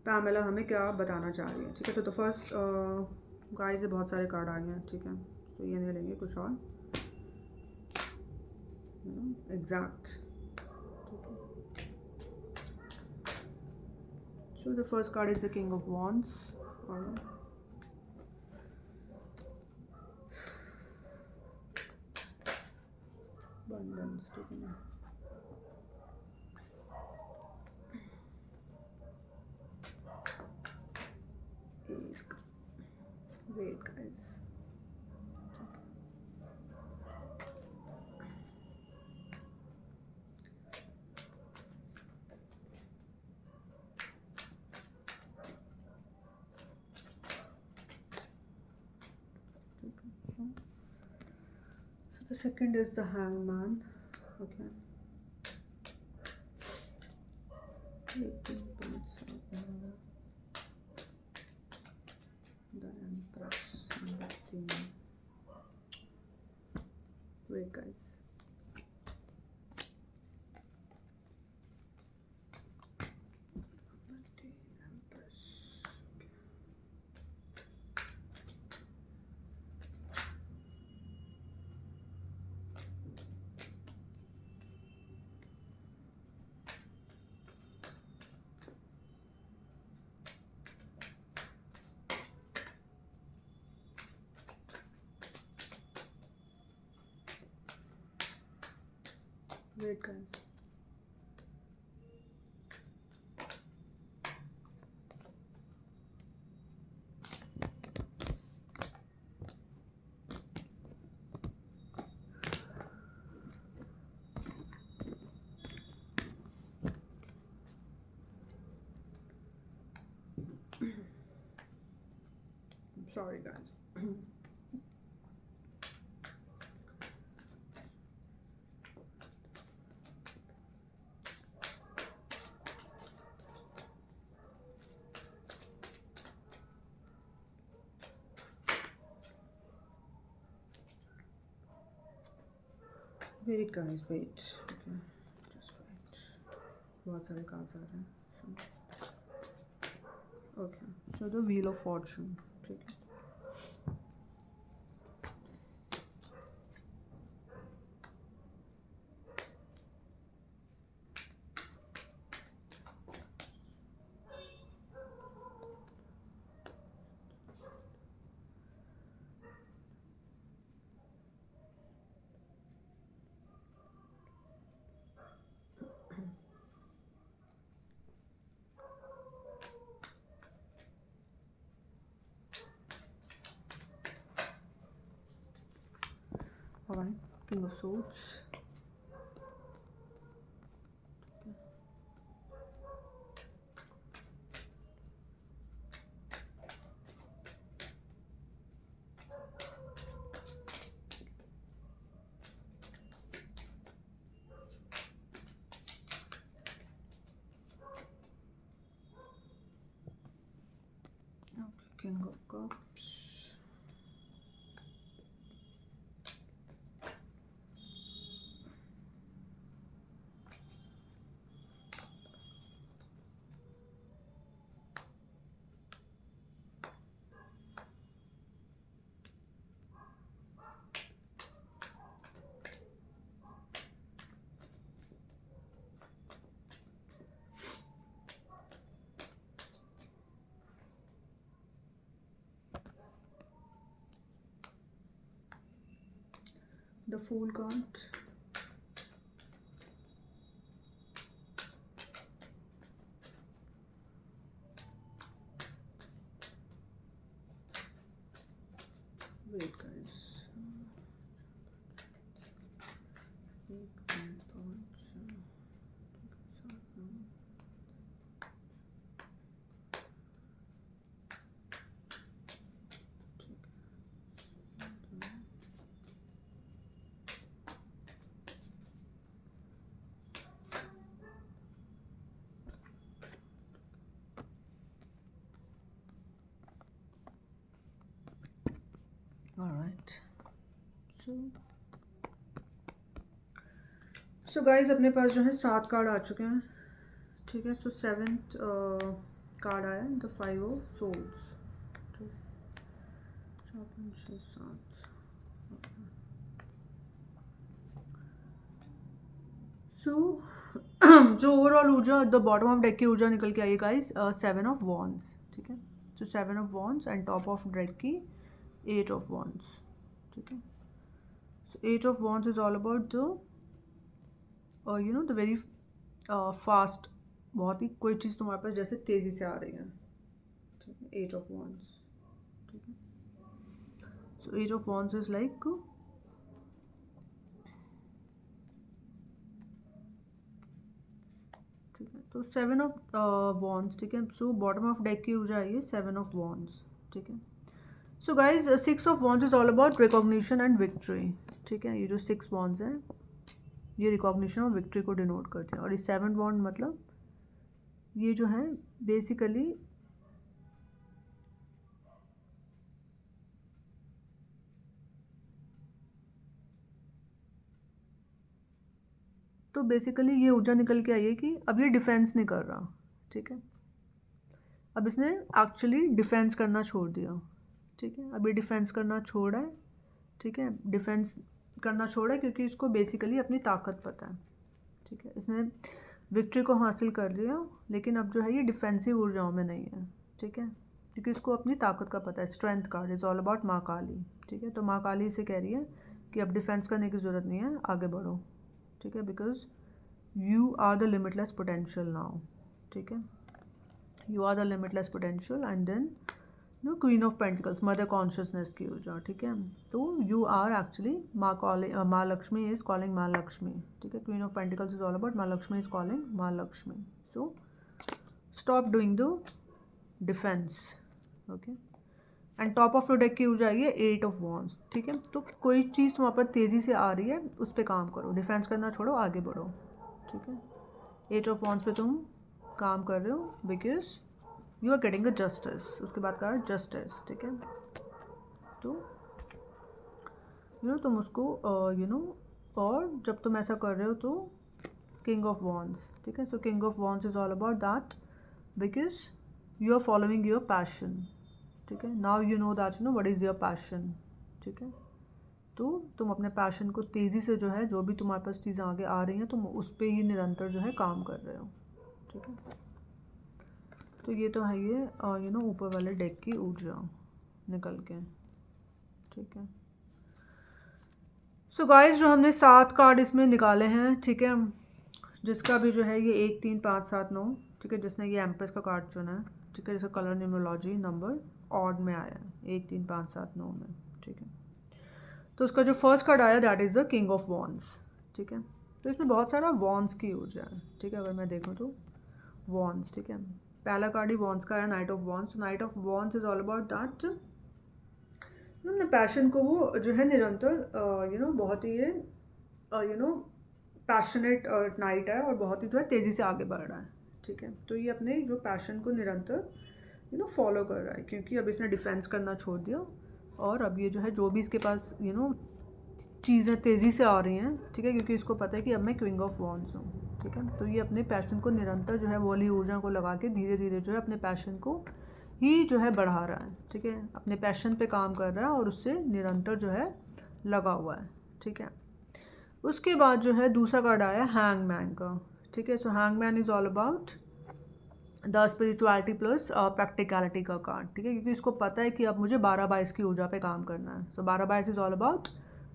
Pamela हमें क्या बताना चाह रही है, ठीक है। तो फर्स्ट गाय से बहुत सारे कार्ड आ गए हैं, ठीक है। तो ये नहीं लेंगे, कुछ और एग्जैक्ट, ठीक है। So the first card is the king of wands. abundance, ठीक है ना। एक wait guys, so the second is the hangman, okay। the empress, number 3, wait guys, wait guys, I'm sorry guys। Wait guys, wait, okay, just wait, बहुत सारे cards आ रहे हैं। Okay, so the wheel of Fortune, ठीक है। Alright, King of Swords, okay, King of Cups, the fool card, wait guys, 1 2 5 alright. So guys अपने पास जो है 7 कार्ड आ चुके हैं, ठीक है। सो 7th कार्ड आया द 5 ऑफ सोल्स, 4 5 6 7। सो जो ओवरऑल ऊर्जा द बॉटम ऑफ डेक की ऊर्जा निकल के आई गाइस 7 ऑफ वॉन्ड्स, ठीक है। सो 7 of wands and top of deck की 8 ऑफ वॉन्ड्स, ठीक है। सो 8 of wands is all about the you know the very fast, बहुत ही कोई चीज़ तुम्हारे पास जैसे तेज़ी से आ रही है, ठीक है। 8 ऑफ वॉन्ड्स, ठीक है। सो 8 ऑफ वॉन्ड्स इज लाइक ठीक है। तो 7 ऑफ वॉन्ड्स, ठीक है। सो बॉटम ऑफ डेक की ऊर्जा आई है 7 ऑफ वॉन्ड्स, ठीक है। So guys 6 of wands is all about recognition and victory, ठीक है। ये जो 6 वॉन्ड्स हैं ये रिकॉग्निशन और विक्ट्री को डिनोट करते हैं, और ये 7 वॉन्ड मतलब ये जो है बेसिकली तो बेसिकली ये ऊर्जा निकल के आई है कि अब ये डिफेंस नहीं कर रहा, ठीक है। अब इसने एक्चुअली डिफेंस करना छोड़ दिया, ठीक है। अब ये डिफेंस करना छोड़ा है, ठीक है। डिफेंस करना छोड़ा है क्योंकि इसको बेसिकली अपनी ताकत पता है, ठीक है। इसने विक्ट्री को हासिल कर लिया, लेकिन अब जो है ये डिफेंसिव ऊर्जाओं में नहीं है, ठीक है, क्योंकि इसको अपनी ताकत का पता है। Strength card is all about माँ काली, ठीक है। तो माँ काली इसे कह रही है कि अब डिफेंस करने की ज़रूरत नहीं है, आगे बढ़ो, ठीक है। Because you are the limitless potential now, ठीक है। You are the limitless potential and then no queen of pentacles, mother consciousness की ऊर्जा, ठीक है। तो यू आर एक्चुअली माँ लक्ष्मी इज कॉलिंग माँ लक्ष्मी, ठीक है। Queen of pentacles is all about माँ लक्ष्मी इज कॉलिंग माँ Lakshmi. So stop doing the defence, okay. And top of the deck की ऊर्जा आई है 8 ऑफ वॉन्ड्स, ठीक है। तो कोई चीज़ वहाँ पर तेज़ी से आ रही है, उस पर काम करो, डिफेंस करना छोड़ो, आगे बढ़ो, ठीक है। 8 ऑफ वॉन्ड्स पे तुम काम कर रहे हो because you are getting a justice. उसके बाद कहा जस्टिस, ठीक है। तो तुम उसको और जब तुम ऐसा कर रहे हो तो किंग ऑफ वॉन्ड्स, ठीक है। So king of wands is all about that because you are following your passion, ठीक है। Now you know that what is your passion, ठीक है। तो तुम अपने पैशन को तेज़ी से जो है, जो भी तुम्हारे पास चीज़ें आगे आ रही हैं, तुम उस पर ही निरंतर जो है काम कर रहे हो, ठीक है। तो ये तो है ये ऊपर वाले डेक की ऊर्जा निकल के, ठीक है। सो गाइस जो हमने 7 कार्ड इसमें निकाले हैं, ठीक है, जिसका भी जो है ये 1 3 5 7 9, ठीक है, जिसने ये एम्प्रेस का कार्ड चुना है, ठीक है, जिसका कलर न्यूमरोलॉजी नंबर ऑड में आया है 1 3 5 7 9 में, ठीक है। तो उसका जो फर्स्ट कार्ड आया that is the king of wands, ठीक है। तो इसमें बहुत सारा वॉन्ड्स की ऊर्जा है, ठीक है। अगर मैं देखूँ तो वॉन्ड्स, ठीक है, पहला कार्ड ही वॉन्ड्स का है, night of wands. Night of wands is all about that अपने पैशन को वो जो है निरंतर बहुत ही ये पैशनेट नाइट है और बहुत ही जो है तेज़ी से आगे बढ़ रहा है, ठीक है। तो ये अपने जो पैशन को निरंतर फॉलो कर रहा है, क्योंकि अब इसने डिफेंस करना छोड़ दिया और अब ये जो है जो भी इसके पास चीज़ें तेज़ी से आ रही हैं, ठीक है, क्योंकि इसको पता है कि अब मैं क्विंग ऑफ वॉन्ड्स हूँ, ठीक है। तो ये अपने पैशन को निरंतर जो है वाली ऊर्जा को लगा के धीरे धीरे जो है अपने पैशन को ही जो है बढ़ा रहा है, ठीक है। अपने पैशन पे काम कर रहा है और उससे निरंतर जो है लगा हुआ है, ठीक है। उसके बाद जो है दूसरा कार्ड आया हैंगमैन का, ठीक है। So hangman is all about the spirituality plus practicality का कार्ड, ठीक है, क्योंकि इसको पता है कि अब मुझे 12/22 की ऊर्जा पे काम करना है। सो 12/22 इज़ ऑल अबाउट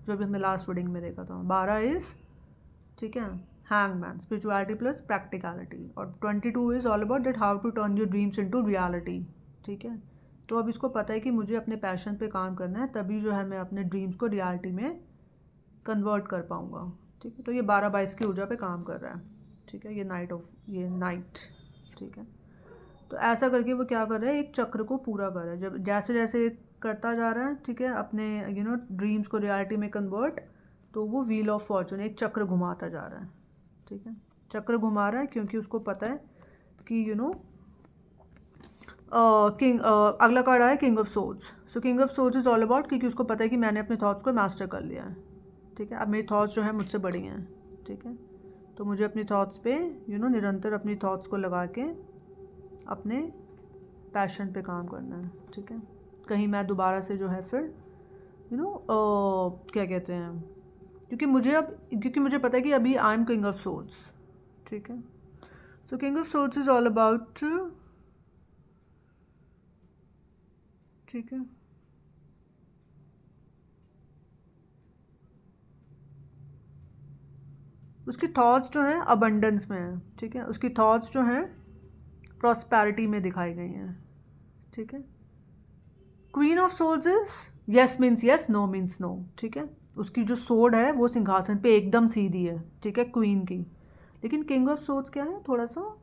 जो भी हमने लास्ट रीडिंग में देखा था। 12 इज़, ठीक है, हैंगमैन, स्पिरिचुअलिटी प्लस प्रैक्टिकलिटी। और 22 is all about that how to turn your dreams into reality, ठीक है। तो अब इसको पता है कि मुझे अपने पैशन पे काम करना है, तभी जो है मैं अपने ड्रीम्स को रियलिटी में कन्वर्ट कर पाऊँगा, ठीक है। तो ये 12-22 की ऊर्जा पे काम कर रहा है, ठीक है। ये नाइट, ठीक है। तो ऐसा करके वो क्या कर रहा है, एक चक्र को पूरा कर रहा है। जब जैसे जैसे करता जा रहा है, ठीक है, अपने ड्रीम्स को रियलिटी में कन्वर्ट, तो वो व्हील ऑफ फॉर्चून एक चक्र घुमाता जा रहा है, ठीक है। चक्र घुमा रहा है क्योंकि उसको पता है कि किंग, अगला कार्ड आया king of swords. So king of swords is all about, क्योंकि उसको पता है कि मैंने अपने थॉट्स को मास्टर कर लिया है, ठीक है। अब मेरी थॉट्स जो है मुझसे बड़ी हैं, ठीक है। तो मुझे अपनी थॉट्स पे निरंतर अपनी थॉट्स को लगा के अपने पैशन पे काम करना है, ठीक है। कहीं मैं दोबारा से जो है फिर क्या कहते हैं, क्योंकि मुझे पता है कि अभी I am king of swords, ठीक है। So king of swords is all about, ठीक है, उसकी थॉट्स जो हैं अबंडेंस में है, ठीक है। उसकी थॉट्स जो हैं प्रॉस्पेरिटी में दिखाई गई हैं, ठीक है। Queen of swords is yes means yes, no means no, ठीक है। उसकी जो सोर्ड है वो सिंहासन पे एकदम सीधी है, ठीक है, क्वीन की। लेकिन किंग ऑफ सोर्ड्स क्या है, थोड़ा सा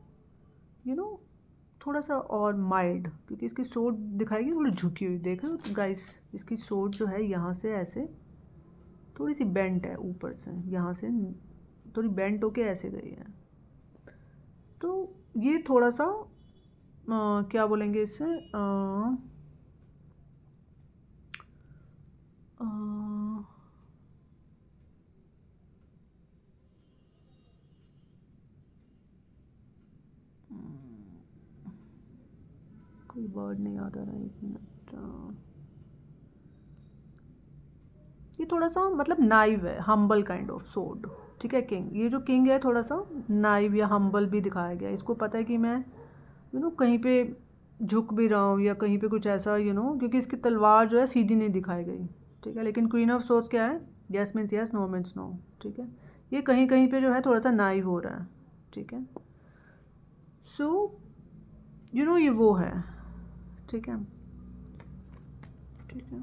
थोड़ा सा और माइल्ड, क्योंकि इसकी सोर्ड दिखाएगी थोड़ी झुकी हुई। देखा गाइस, इसकी सोर्ड जो है यहाँ से ऐसे थोड़ी सी बेंट है, ऊपर से यहाँ से थोड़ी बेंट होके ऐसे गई है। तो ये थोड़ा सा क्या बोलेंगे इससे, कोई वर्ड नहीं याद आ रहा है, एक मिनट। ये थोड़ा सा मतलब नाइव है, हम्बल काइंड ऑफ सोर्ड, ठीक है। किंग, ये जो किंग है थोड़ा सा नाइव या हम्बल भी दिखाया गया। इसको पता है कि मैं कहीं पे झुक भी रहा हूँ या कहीं पे कुछ ऐसा क्योंकि इसकी तलवार जो है सीधी नहीं दिखाई गई, ठीक है। लेकिन क्वीन ऑफ सोर्ड्स क्या है, yes means yes, no means no, ठीक है। ये कहीं कहीं पे जो है थोड़ा सा नाइव हो रहा है, ठीक है। सो ये वो है, ठीक है, ठीक है।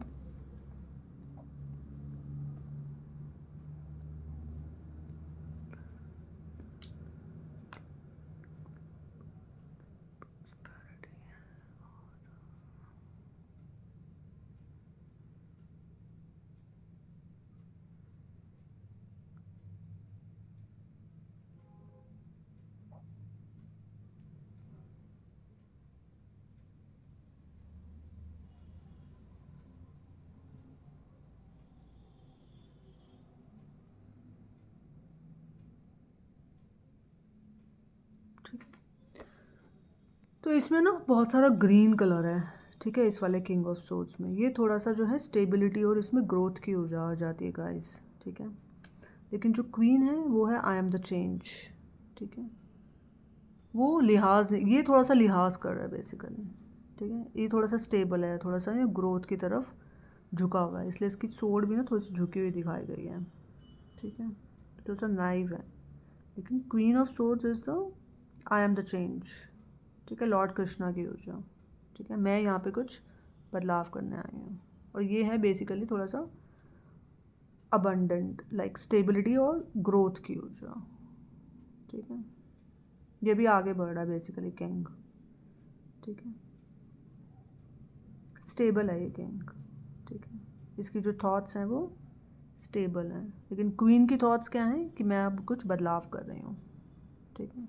तो इसमें ना बहुत सारा ग्रीन कलर है, ठीक है, इस वाले किंग ऑफ सोर्ड्स में। ये थोड़ा सा जो है स्टेबिलिटी और इसमें ग्रोथ की ऊर्जा आ जाती है गाइस, ठीक है। लेकिन जो क्वीन है वो है आई एम द चेंज, ठीक है। वो लिहाज नहीं, ये थोड़ा सा लिहाज कर रहा है बेसिकली, ठीक है। ये थोड़ा सा स्टेबल है, थोड़ा सा ये ग्रोथ की तरफ झुका हुआ है, इसलिए इसकी सोर्ड भी ना थोड़ी सी झुकी हुई दिखाई गई है, ठीक है। थोड़ा सा नाइव है। लेकिन queen of swords is the I am the change, ठीक है, लॉर्ड कृष्णा की ऊर्जा, ठीक है। मैं यहाँ पे कुछ बदलाव करने आई हूँ, और ये है बेसिकली थोड़ा सा अबंडेंट, लाइक स्टेबिलिटी और ग्रोथ की ऊर्जा, ठीक है। ये भी आगे बढ़ रहा है बेसिकली किंग, ठीक है। स्टेबल है ये किंग, ठीक है। इसकी जो थॉट्स हैं वो स्टेबल हैं। लेकिन क्वीन की थॉट्स क्या हैं कि मैं अब कुछ बदलाव कर रही हूँ, ठीक है।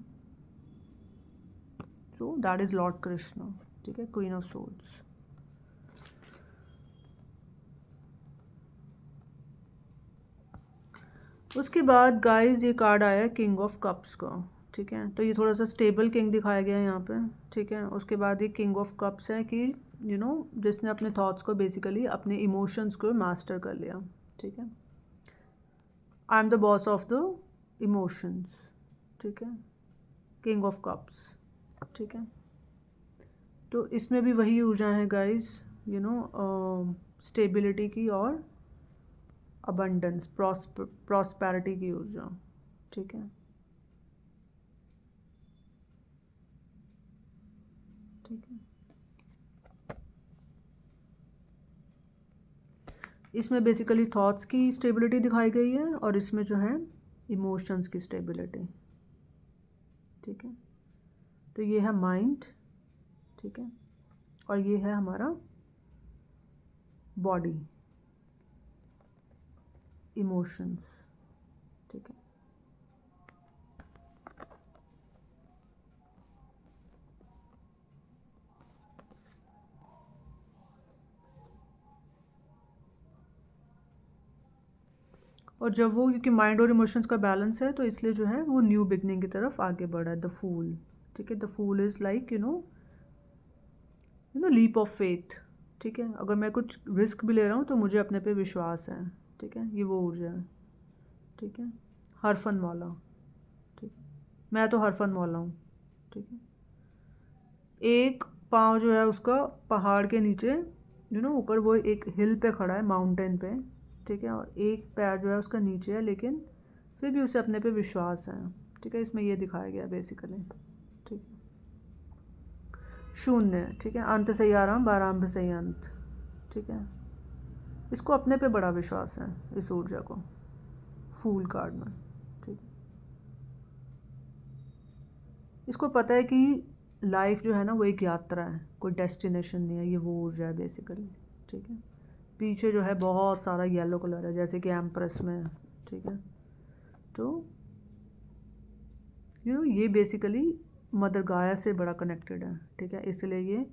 So that is Lord Krishna, ठीक है, क्वीन ऑफ सोर्ड्स। उसके बाद गाइस ये कार्ड आया किंग ऑफ कप्स का, ठीक है। तो ये थोड़ा सा स्टेबल किंग दिखाया गया है यहाँ पे, ठीक है। उसके बाद ये किंग ऑफ कप्स है कि जिसने अपने थॉट्स को बेसिकली अपने इमोशंस को मास्टर कर लिया, ठीक है। आई am the boss of the emotions, ठीक है, किंग ऑफ कप्स, ठीक है। तो इसमें भी वही ऊर्जा है गाइस, स्टेबिलिटी की और अबंडेंस, प्रॉस्पेरिटी की ऊर्जा, ठीक है, ठीक है। इसमें बेसिकली थॉट्स की स्टेबिलिटी दिखाई गई है और इसमें जो है इमोशंस की स्टेबिलिटी, ठीक है। तो ये है माइंड, ठीक है, और ये है हमारा बॉडी, इमोशंस, ठीक है। और जब वो, क्योंकि माइंड और इमोशंस का बैलेंस है तो इसलिए जो है वो न्यू बिगनिंग की तरफ आगे बढ़ा है, द फूल, ठीक है। The fool is like leap of faith, ठीक है। अगर मैं कुछ रिस्क भी ले रहा हूँ तो मुझे अपने पे विश्वास है, ठीक है, ये वो ऊर्जा है, ठीक है। हरफन मौला, ठीक, मैं तो हरफन मौला हूँ, ठीक है। एक पाँव जो है उसका पहाड़ के नीचे ऊपर वो एक हिल पे खड़ा है, माउंटेन पे, ठीक है, और एक पैर जो है उसका नीचे है, लेकिन फिर भी उसे अपने पे विश्वास है, ठीक है। इसमें ये दिखाया गया बेसिकली, ठीक है। शून्य, ठीक है, अंत से ही आरंभ, आरंभ से ही अंत, ठीक है। इसको अपने पे बड़ा विश्वास है, इस ऊर्जा को, फूल कार्ड में, ठीक है। इसको पता है कि लाइफ जो है ना वो एक यात्रा है, कोई डेस्टिनेशन नहीं है, ये वो ऊर्जा है बेसिकली, ठीक है। पीछे जो है बहुत सारा येलो कलर है जैसे कि एम्प्रेस में है, ठीक है। तो ये बेसिकली मदर गाया से बड़ा कनेक्टेड है, ठीक है, इसलिए ये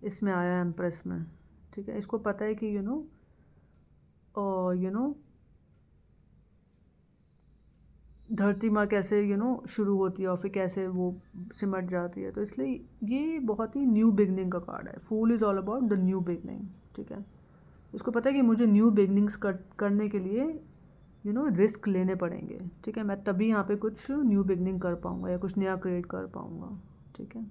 इसमें आया एम्प्रेस में, ठीक है। इसको पता है कि धरती माँ कैसे शुरू होती है और फिर कैसे वो सिमट जाती है, तो इसलिए ये बहुत ही न्यू बिगनिंग का कार्ड है। Fool is all about the new beginning, ठीक है। इसको पता है कि मुझे न्यू बिगनिंग्स करने के लिए रिस्क लेने पड़ेंगे, ठीक है, मैं तभी यहाँ पे कुछ न्यू बिगनिंग कर पाऊँगा या कुछ नया क्रिएट कर पाऊँगा, ठीक है।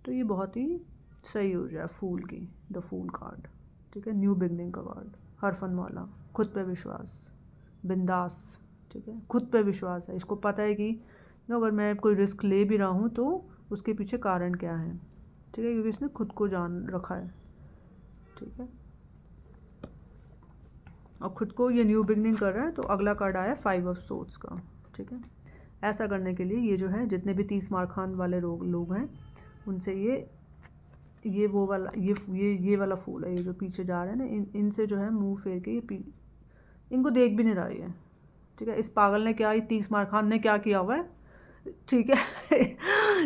तो ये बहुत ही सही ऊर्जा है फूल की, द फूल कार्ड, ठीक है, न्यू बिगनिंग का कार्ड, हरफन वाला, खुद पे विश्वास, बिंदास, ठीक है, खुद पे विश्वास है। इसको पता है कि अगर मैं कोई रिस्क ले भी रहा हूँ तो उसके पीछे कारण क्या है, ठीक है, क्योंकि इसने खुद को जान रखा है, ठीक है, और ख़ुद को ये न्यू बिगनिंग कर रहा है। तो अगला कार्ड आया 5 ऑफ सोर्ड्स का, ठीक है। ऐसा करने के लिए ये जो है जितने भी 30 मार्खान वाले लोग हैं उनसे ये वो वाला ये वाला फूल है, ये जो पीछे जा रहे हैं ना, इनसे जो है मुंह फेर के ये इनको देख भी नहीं रहा है, ठीक है। इस पागल ने क्या, ये 30 मार्खान ने क्या किया हुआ है, ठीक है।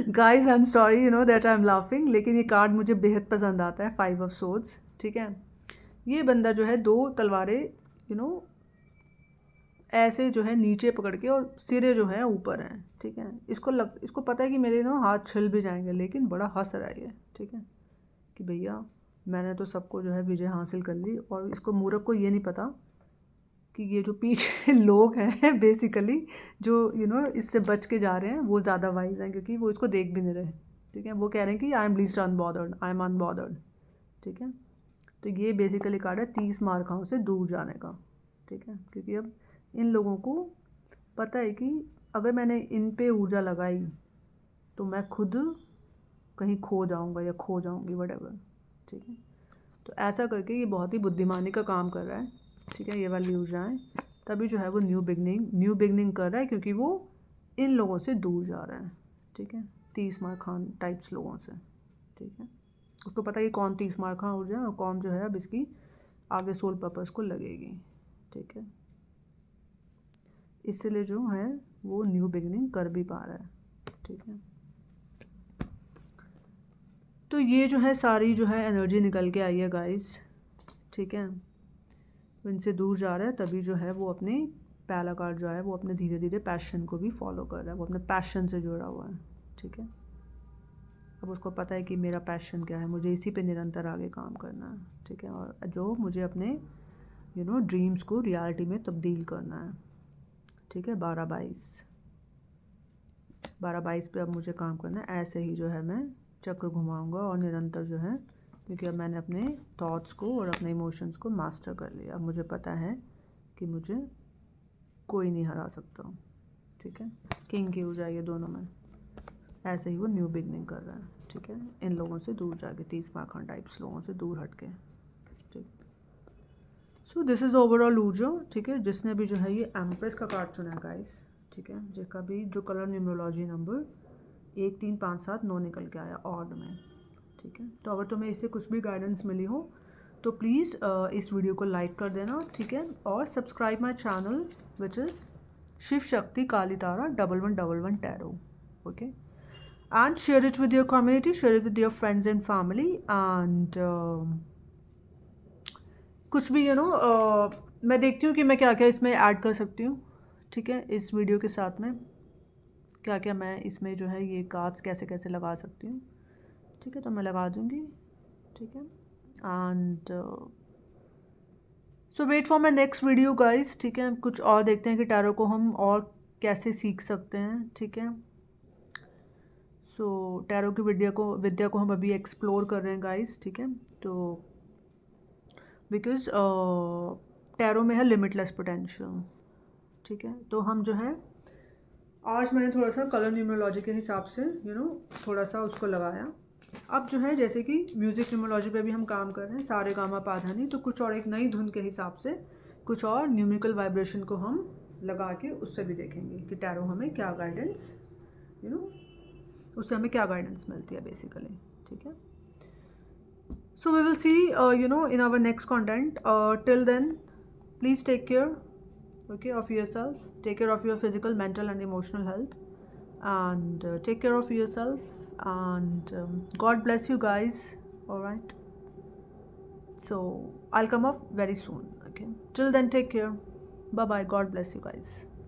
Guys I am sorry that I am laughing, लेकिन ये कार्ड मुझे बेहद पसंद आता है, 5 ऑफ सोर्ड्स, ठीक है। ये बंदा जो है 2 तलवारें ऐसे जो है नीचे पकड़ के और सिरे जो है ऊपर हैं, ठीक है। इसको पता है कि मेरे हाथ छिल भी जाएंगे, लेकिन बड़ा हंस रहा है ये, ठीक है, कि भैया मैंने तो सबको जो है विजय हासिल कर ली। और इसको मूर्ख को ये नहीं पता कि ये जो पीछे लोग हैं बेसिकली जो इससे बच के जा रहे हैं वो ज़्यादा वाइज हैं, क्योंकि वो इसको देख भी नहीं रहे, ठीक है। वो कह रहे हैं कि I am least unbothered, I am unbothered, ठीक है। तो ये बेसिकली कार्ड है 30 मार्काओं से दूर जाने का, ठीक है, क्योंकि अब इन लोगों को पता है कि अगर मैंने इन पे ऊर्जा लगाई तो मैं खुद कहीं खो जाऊंगा या खो जाऊंगी, व्हाटएवर, ठीक है। तो ऐसा करके ये बहुत ही बुद्धिमानी का काम कर रहा है, ठीक है, ये वाली ऊर्जाएं, तभी जो है वो न्यू बिगनिंग कर रहा है, क्योंकि वो इन लोगों से दूर जा रहा है, ठीक है, 30 मार्खान टाइप्स लोगों से, ठीक है। उसको पता है कि कौन 30 मार्खान ऊर्जा है और कौन जो है अब इसकी आगे सोल पर्पस को लगेगी, ठीक है। इसलिए जो है वो न्यू बिगनिंग कर भी पा रहा है, ठीक है। तो ये जो है सारी जो है एनर्जी निकल के आई है गाइस, ठीक है। तो इनसे दूर जा रहा है, तभी जो है वो अपने पहला कार्ड जो है वो अपने धीरे धीरे पैशन को भी फॉलो कर रहा है, वो अपने पैशन से जुड़ा हुआ है, ठीक है। अब उसको पता है कि मेरा पैशन क्या है, मुझे इसी पे निरंतर आगे काम करना है, ठीक है, और जो मुझे अपने ड्रीम्स को रियलिटी में तब्दील करना है, ठीक है। 12-22 पे अब मुझे काम करना है। ऐसे ही जो है मैं चक्र घुमाऊंगा और निरंतर जो है, क्योंकि अब मैंने अपने थॉट्स को और अपने इमोशंस को मास्टर कर लिया। अब मुझे पता है कि मुझे कोई नहीं हरा सकता, ठीक है। किंग की हो जाएगी दोनों में, ऐसे ही वो न्यू बिगनिंग कर रहा है, ठीक है। इन लोगों से दूर जाके 30 पाखंड टाइप्स लोगों से दूर हट के, ठीक। सो दिस इज़ ओवरऑल लूजो, ठीक है। जिसने भी जो है ये एम्प्रेस का कार्ड चुना है गाइस, ठीक है, जिसका भी जो कलर न्यूमरोलॉजी नंबर 1 3 5 7 9 निकल के आया ऑड में, ठीक है। तो अगर तुम्हें इससे कुछ भी गाइडेंस मिली हो तो प्लीज़ इस वीडियो को लाइक कर देना, ठीक है। और subscribe my channel which is Shiv Shakti Kali Tara 1111 tarot, okay. And share it with your community, share it with your friends and family, and कुछ भी मैं देखती हूँ कि मैं क्या क्या इसमें ऐड कर सकती हूँ, ठीक है। इस वीडियो के साथ में क्या क्या मैं इसमें जो है ये कार्ड्स कैसे कैसे लगा सकती हूँ, ठीक है। तो मैं लगा दूँगी, ठीक है। And so wait for my next video guys, ठीक है। कुछ और देखते हैं कि टैरो को हम और कैसे सीख सकते हैं, ठीक है। सो टैरो की विद्या को हम अभी एक्सप्लोर कर रहे हैं गाइज, ठीक है। तो बिकॉज टैरो में है लिमिटलेस पोटेंशियल, ठीक है। तो हम जो है आज मैंने थोड़ा सा कलर न्यूमरोलॉजी के हिसाब से थोड़ा सा उसको लगाया। अब जो है जैसे कि म्यूज़िक न्यूमरोलॉजी पे भी हम काम कर रहे हैं, सारे गामा पाधानी, तो कुछ और एक नई धुन के हिसाब से कुछ और न्यूमेरिकल वाइब्रेशन को हम लगा के उससे भी देखेंगे कि टैरो हमें क्या गाइडेंस उससे हमें क्या गाइडेंस मिलती है बेसिकली, ठीक है। So we will see in our next content. Till then, please take care, okay, of yourself. Take care of your physical, mental and emotional health, and take care of yourself, and God bless you guys, all right. So I'll come up very soon, okay. Till then, take care. Bye bye. God bless you guys.